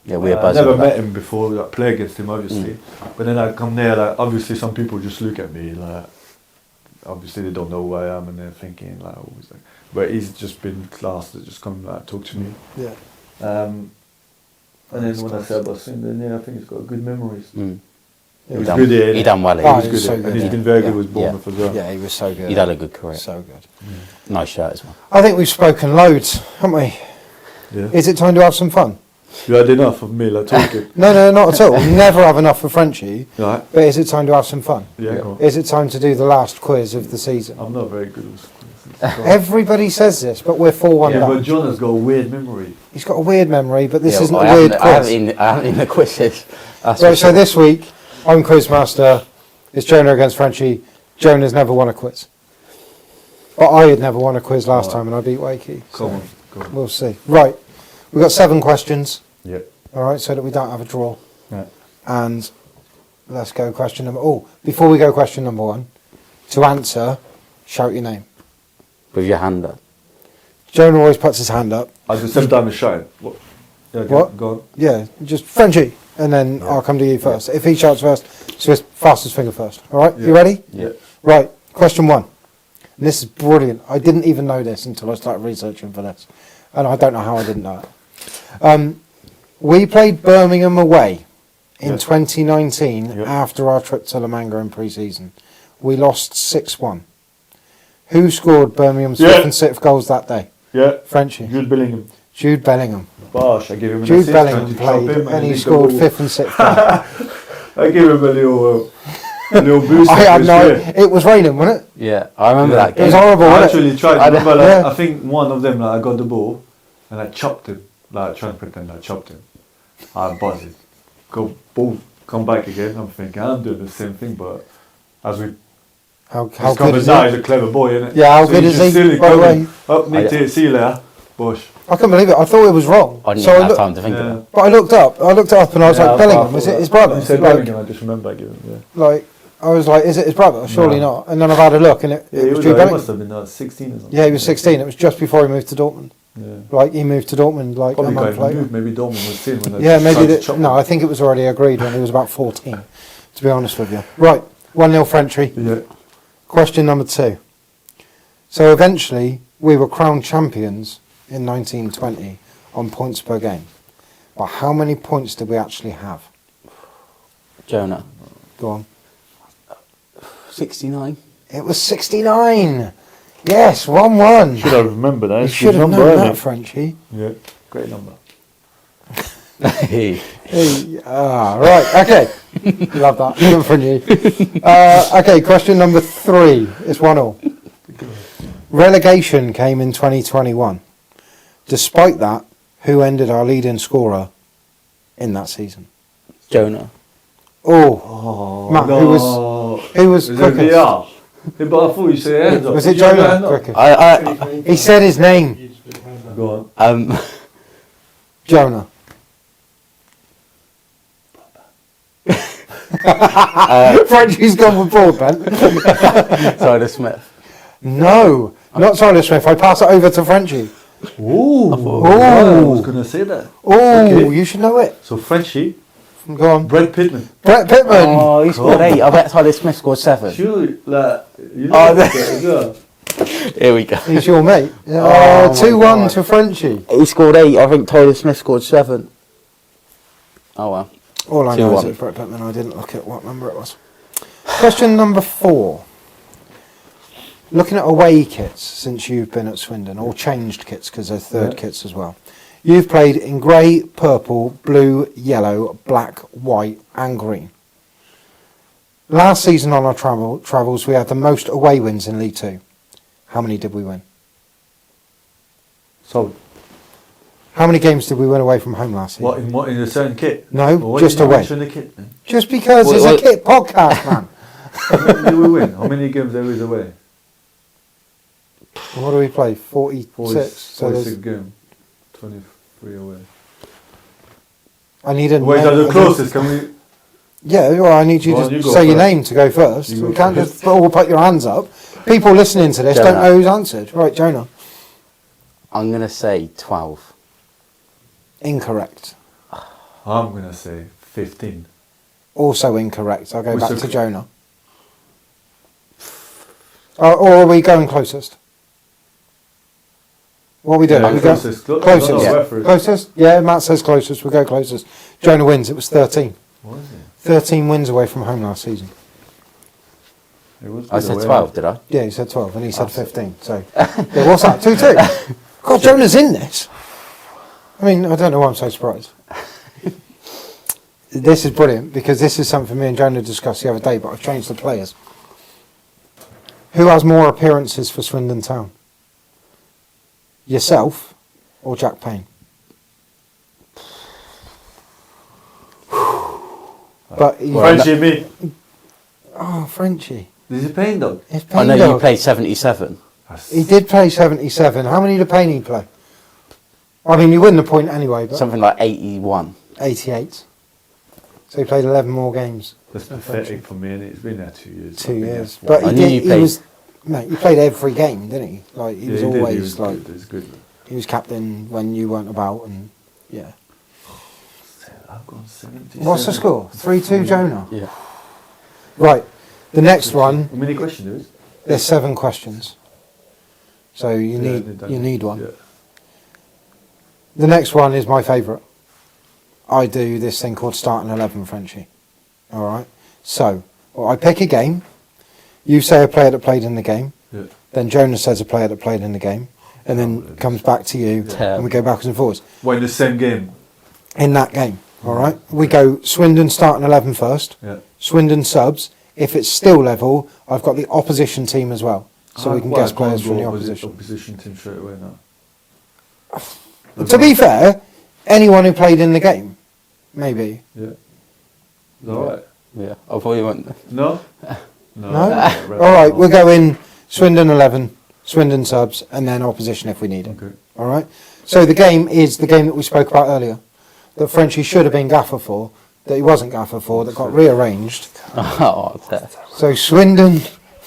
Yeah, we're I've buzzing. never met him before, like, play against him, obviously. But then I come there, like, obviously some people just look at me, like, obviously they don't know who I am, and they're thinking, like, always, like, but he's just been class to just come, like, talk to me. Yeah. And then when I said about Swindon, I think he's got good memories. He was good here. He done well. He was was good, so good. and he's been very good with Bournemouth as well. Yeah, he was so good. He'd had a good career. So good. Nice shirt as well. I think we've spoken loads, haven't we? Yeah. Is it time to have some fun? You had enough of me, like, talking. No, not at all. We never have enough for Frenchie. Right. But is it time to have some fun? Yeah, go on. Is it time to do the last quiz of the season? I'm not very good with Everybody says this, but we're 4-1 Yeah, down. but John has got a weird memory. He's got a weird memory, but this isn't a I weird haven't- quiz. I haven't in the quizzes. That's Right, for so sure. this week, I'm quizmaster. It's Jonah against Frenchie. Jonah's never won a quiz. But I had never won a quiz last time, and I beat Wakey. Come on, go on. We'll see. Right, We've got 7 questions, Yeah. all right, so that we don't have a draw. Yeah. And let's go question number... Oh, before we go question number 1, to answer, shout your name. With your hand up. Jonah always puts his hand up. At the same time as shouting. What? Yeah, What? Go on. Yeah, just Frenchie, and then I'll come to you first. If he shouts first, so his fastest finger first. All right, you ready? Yeah. Right, question 1. And this is brilliant. I didn't even know this until I started researching for this. And I don't know how I didn't know it. We played Birmingham away in Yeah. 2019 Yeah. after our trip to La Manga in pre-season. We lost 6-1. Who scored Birmingham's Yeah. 5th and 6th goals that day? Yeah. Frenchie. Jude Bellingham. Jude Bellingham. Gosh, I gave him an Jude assist, Bellingham tried to chop played him and he did scored the 5th and 6th goal. I gave him a little boost. I had this no. year. It was raining, wasn't it? Yeah, I remember that It game. was horrible. I Wasn't it? actually tried. I Remember, like, yeah. I think one of them, like, I got the ball and I chopped him, like trying to pretend I chopped him. I buzzed it. Go ball, come back again. I'm thinking I'm doing the same thing, but as we How good discovered is now, he? he's a clever boy, isn't it? Yeah, how So good he's is just he, silly by the coming. way? Up, me to see you later, Bush. I couldn't believe it. I thought it was wrong. I didn't So even I have looked, time to think Yeah. of it. but I looked up. And I was like, Bellingham. Is it his brother? You said Like, Bellingham, I just remember I gave him. Yeah. like, I was like, is it his brother? Surely No. not. And then I've had a look, and it Yeah, he was was Jude he Bellingham. must have been 16 or something. Yeah, he was 16. It was just before he moved to Dortmund. Yeah. Like he moved to Dortmund like Probably a got month him later. moved. Maybe Dortmund was 10 when they Yeah, tried maybe. to chop No, him. I think it was already agreed when he was about 14. To be honest with you. Right, 1-0 Frenchie. Yeah. Question number 2. So eventually we were crowned champions in 1920 on points per game. But how many points did we actually have? Jonah. Go on. 69. It was 69. Yes, 1-1. Should have remembered that. You It's a should good have number, known isn't that, it? Frenchie. Yeah. Great number. Hey. Hey, right, okay. Love that. Good from you. Okay, question number 3. It's 1-1. Relegation came in 2021. Despite that, who ended our leading scorer in that season? Jonah. Oh, Matt, no. who was Is it quickest? VR? Yeah, but I thought you said hands up. Was it Did you have your Jonah hand up? quickest? I He said his name. Go on. Jonah. Frenchie's gone with broadbent. Tyler Smith. No, not Tyler Smith. I pass it over to Frenchie. Ooh. I I was going to say that. Oh, Okay. you should know it. So Frenchie, Go on. Brad Pittman. Brett Pittman. Oh, he scored 8. I bet Tyler Smith scored 7. Surely, like, you Oh, know that as well. Here we go. He's your mate. Oh, my 2-1 God. to Frenchie. He scored 8. I think Tyler Smith scored 7. Oh, well. All I know is 2-1. it's Brett Pittman. I didn't look at what number it was. Question number 4. Looking at away kits since you've been at Swindon, or changed kits because they're third Yeah. kits as well. You've played in grey, purple, blue, yellow, black, white and green. Last season on our travels we had the most away wins in League 2. How many did we win? So, How many games did we win away from home last season? what in the certain kit? No, Well, why just did you away. mention the kit then? Just because it's a kit podcast, man. How many did we win? How many games there is away? What do we play? 46. 46 So there's, game. 23 away. I need a Wait, name. are the closest? Can we? Yeah, well, I need you Go on, to you go say your first. name to go first. You go We can't first. just all put your hands up. People listening to this don't Jonah. know who's answered. Right, Jonah. I'm going to say 12. Incorrect. I'm gonna say 15. Also incorrect. I'll go We're back so to Jonah. Or are we going closest? What are we doing? Yeah, we go closest. closest. No, Yeah. reference. Closest? Yeah, Matt says closest. We'll go closest. Jonah wins. It was 13. What is it? 13 wins away from home last season. It was I good said away. 12, did I? Yeah, he said 12 and he said 15. So, yeah, what's that? 2-2. God, Jonah's in this. I mean, I don't know why I'm so surprised. This is brilliant because this is something me and Jonah discussed the other day, but I've changed the players. Who has more appearances for Swindon Town? Yourself or Jack Payne? But Frenchie and me. oh, Frenchie. Is he paying though? It's I know Payne you dog. played 77. He did play 77. How many did Payne play? I mean, you win the point anyway, but Something like 81. 88. So he played 11 more games. That's pathetic for me, and it's been there 2 years. 2 I've been years. there. But I knew you he played- was, mate, he played every game, didn't he? Like, he was he did, always he was like, good. He was good. he was captain when you weren't about, and yeah. I've gone 77. What's the score? 3-2 Jonah. Yeah. Right. The next one, How many questions there is? there's 7 questions. So you Yeah, need one. Yeah. The next one is my favourite. I do this thing called starting 11, Frenchie. All right. So I pick a game. You say a player that played in the game. Yeah. Then Jonah says a player that played in the game, and then comes back to you, Yeah. and we go backwards and forwards Well, in the same game. in that game. All right. We go Swindon starting 11 first. Yeah. Swindon subs. If it's still level, I've got the opposition team as well, so we can guess players from the opposition. Opposition team straight away now. To be fair, anyone who played in the game, maybe. Yeah. Is that alright? Yeah. I thought you went. No? No? All right, we're going Swindon 11, Swindon subs, and then opposition if we need it. Okay. All right. So the game is the game that we spoke about earlier, that Frenchie should have been gaffer for, that he wasn't gaffer for, that got rearranged. Oh, there. So Swindon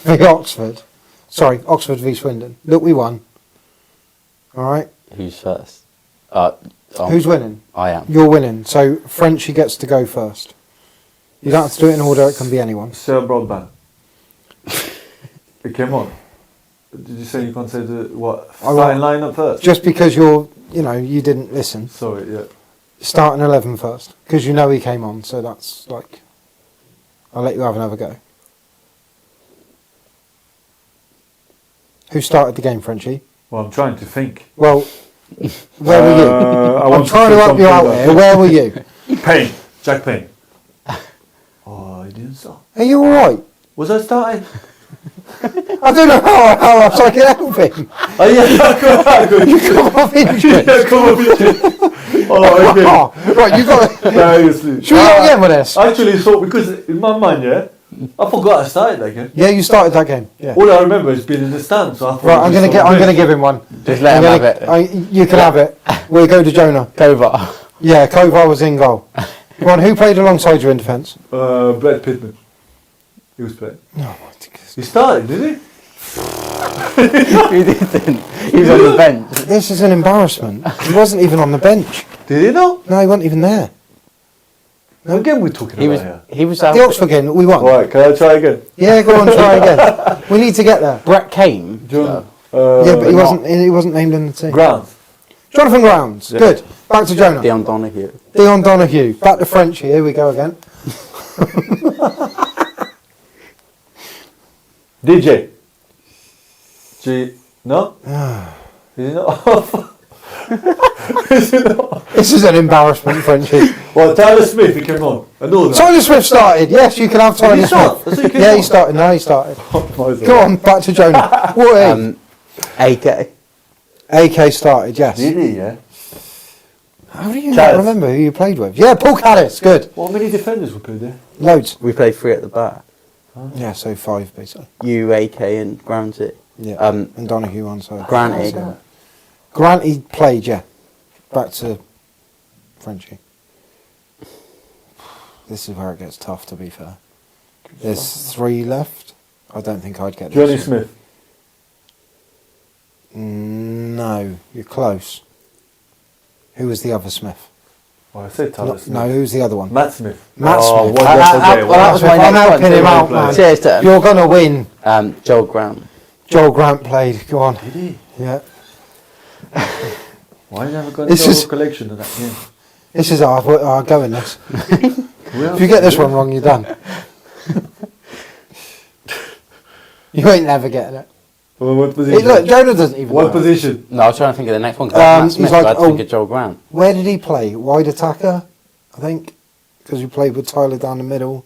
v Oxford. Sorry, Oxford v Swindon. Look, we won. All right. Who's first? Who's winning? I am. You're winning. So Frenchie gets to go first. You don't have to do it in order. It can be anyone. Sir Broadband. It came on. Did you say you can't say the what? Starting lineup first. Just because you didn't listen. Sorry. Yeah. Starting 11 first, because you know he came on. So that's like, I'll let you have another go. Who started the game, Frenchie? Well, I'm trying to think. Well, where were you? I'm trying to help you out here. Where were you? Payne. Jack Payne. Oh, he didn't start. Are you all right? Was I starting? I don't know how else I can help him. Oh yeah, come on. You come off injured. Yeah, come on. Oh, okay. Oh, right, you got it. Seriously. Should we go again with this? I actually thought, because in my mind, yeah, I forgot I started that game. Yeah, you started that game. Yeah. All I remember is being in the stand. So I thought Right, I'm gonna give him one. Just let him have it. You can have it. We'll go to Jonah. Kovar. Yeah, Kovar was in goal. Come on, who played alongside you in defence? Brett Pittman. He was playing. Oh my goodness. He started, did he? He didn't. He was on the bench. This is an embarrassment. He wasn't even on the bench. Did he not? No, he wasn't even there. What game we talking He about was. here? He was out. The Oxford game that we won. Right, can I try again? Yeah, go on, try again. We need to get there. Brett came. John, Yeah, but he wasn't named in the team. Grant. Jonathan Grounds. Yeah. Good. Back to Jonah. Dion Donahue. Dion Donahue. Back to Frenchie. Here we go again. DJ. G. No? Is he not? Is he not? This is an embarrassment, Frenchie. Well, Tyler Smith, he came on. I know that. Tyler Swift started. Yes, you can have Did he Tyler start? Smith. I thought he came Yeah, he on. started. No, he started. Go Go on, back to Jonah. What AK. AK started, yes. Did he, yeah? How do you Caddis. not remember who you played with? Yeah, Paul Caddis. Good. How many defenders were played there? Loads. We played 3 at the back. Yeah, so 5 basically. You, AK, and Groundsy. Yeah. Um, And Donahue on side. Granty. Granty played, yeah. Back to Frenchie. This is where it gets tough, to be fair. There's 3 left. I don't think I'd get Johnny this. Smith. No, you're close. Who was the other Smith? Oh, I said Tyler Smith. No, who's the other one? Matt Smith. Matt Oh, Smith. what yesterday? well, that was my I'm next one. helping him out, Play. man. Cheers to him. You're going to win. Joel Grant. Joel Grant played. Go on. Did he? Yeah. Why you never got This the is- recollection of that game? This is hard going, this. If you get this one wrong, you're done. You ain't never getting it. Well, what Hey, position? look, Jonah doesn't even What know. position? No, I was trying to think of the next one because Um, Matt Smith. he's like, so I had to think of Joel Grant. Where did he play? Wide attacker, I think. Because we played with Tyler down the middle.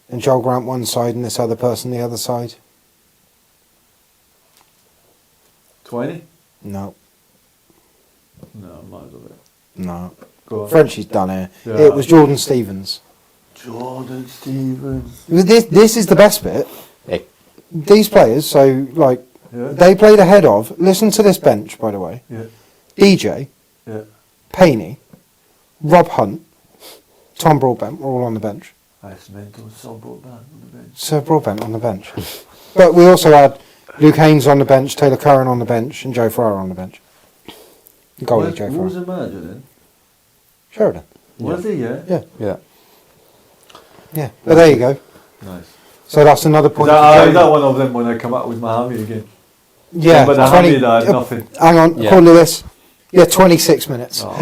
And Joel Grant one side and this other person the other side. 20? No, No, might as well. no. Go on. Frenchie's done here. Yeah. It was Jordan Stevens. Jordan Stevens. This is the best bit. Yeah. These players, so like, Yeah. they played ahead of. Listen to this bench, by the way. Yeah. DJ, Yeah. Payne, Rob Hunt, Tom Broadbent were all on the bench. That's mental. So brought down on the bench. Sir Broadbent on the bench. But we also had Luke Haynes on the bench, Taylor Curran on the bench, and Joe Fryer on the bench. Goalie Joe Who was Fryer. the manager then? Sheridan. Was he? Yeah. Yeah. Yeah. Yeah. But there you go. Nice. So that's another Is point. that one of them when I come out with Mohammed again? Yeah. But the Hamid had nothing. Hang on, Yeah. Paul Lewis. Yeah, 26 minutes. Oh,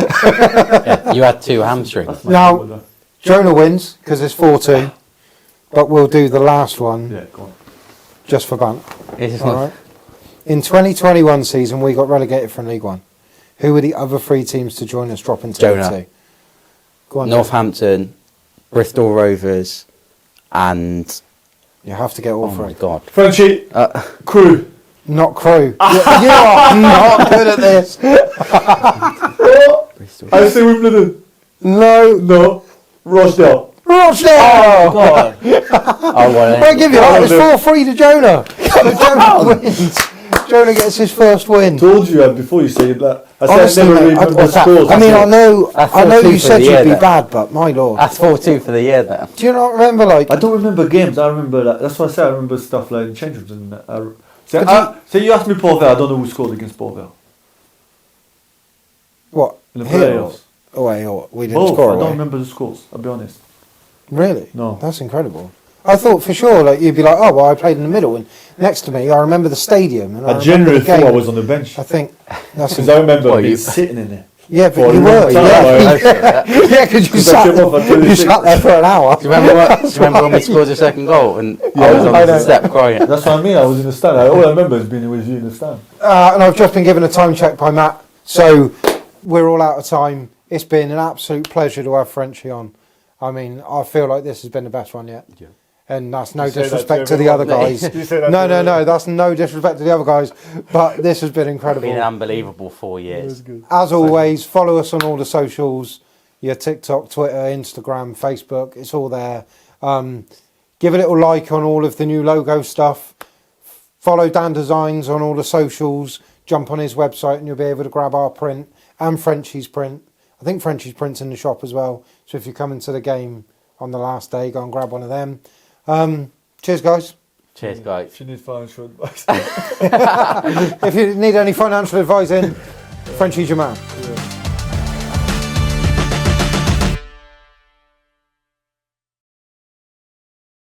Yeah, you had 2 hamstrings. that's my Now- fault, Jonah wins because it's 4-2. But we'll do the last one yeah, go on. just for banter. It's All right. In 2021 season, we got relegated from League One. Who were the other 3 teams to join us dropping to Jonah. League 2? Go on. Northampton, Bristol Rovers, and You have to get all oh my 3. god, Frenchie, Crew. Not Crew. You are not good at this. Bristol. I say Wimbledon. No. No. Rochdale. Rochdale. Oh god, I want I'll it. give you that. It's 4-3 to Jonah. So Jonah wins. Jonah gets his first win. Told you before you said that. I said Honestly, I never mate, really remember what's that? scores. I mean, I know That's you 4-2 for said the you'd year be then. bad, but my lord. That's 4-2 for the year then. Do you not remember, like, I don't remember games. I remember that. That's why I say I remember stuff like in change rooms and that. So you asked me Port Vale. I don't know who scored against Port Vale what? in the Here playoffs. Away, or we didn't Both. score I don't away. remember the scores. I'll be honest. Really? No. That's incredible. I thought for sure, like, you'd be like, oh, well, I played in the middle, and next to me, I remember the stadium. And I remember generally the thought I game. was on the bench I think that's because I remember Well, being you- sitting in there. yeah, for but a you long were, time, yeah, yeah, because you 'Cause I sat came off at there, you 26. sat there for an hour. Do you remember when we scored the second goal and I was on I the know. step crying? That's what I mean. I was in the stand. All I remember is being with you in the stand. And I've just been given a time check by Matt, so we're all out of time. It's been an absolute pleasure to have Frenchie on. I mean, I feel like this has been the best one yet. Yeah. And that's no You say that disrespect to to the other everyone. guys. You say that No, to no, that's no disrespect to the other guys. But this has been Been an incredible. unbelievable 4 years. good. As always, follow us on all the socials, your TikTok, Twitter, Instagram, Facebook. It's all there. Give a little like on all of the new logo stuff. Follow Dan Designs on all the socials. Jump on his website and you'll be able to grab our print and Frenchie's print. I think Frenchie's print's in the shop as well. So if you come into the game on the last day, go and grab one of them. Cheers, guys. Cheers, guys. If you need financial advice. If you need any financial advice in, Frenchie's your man.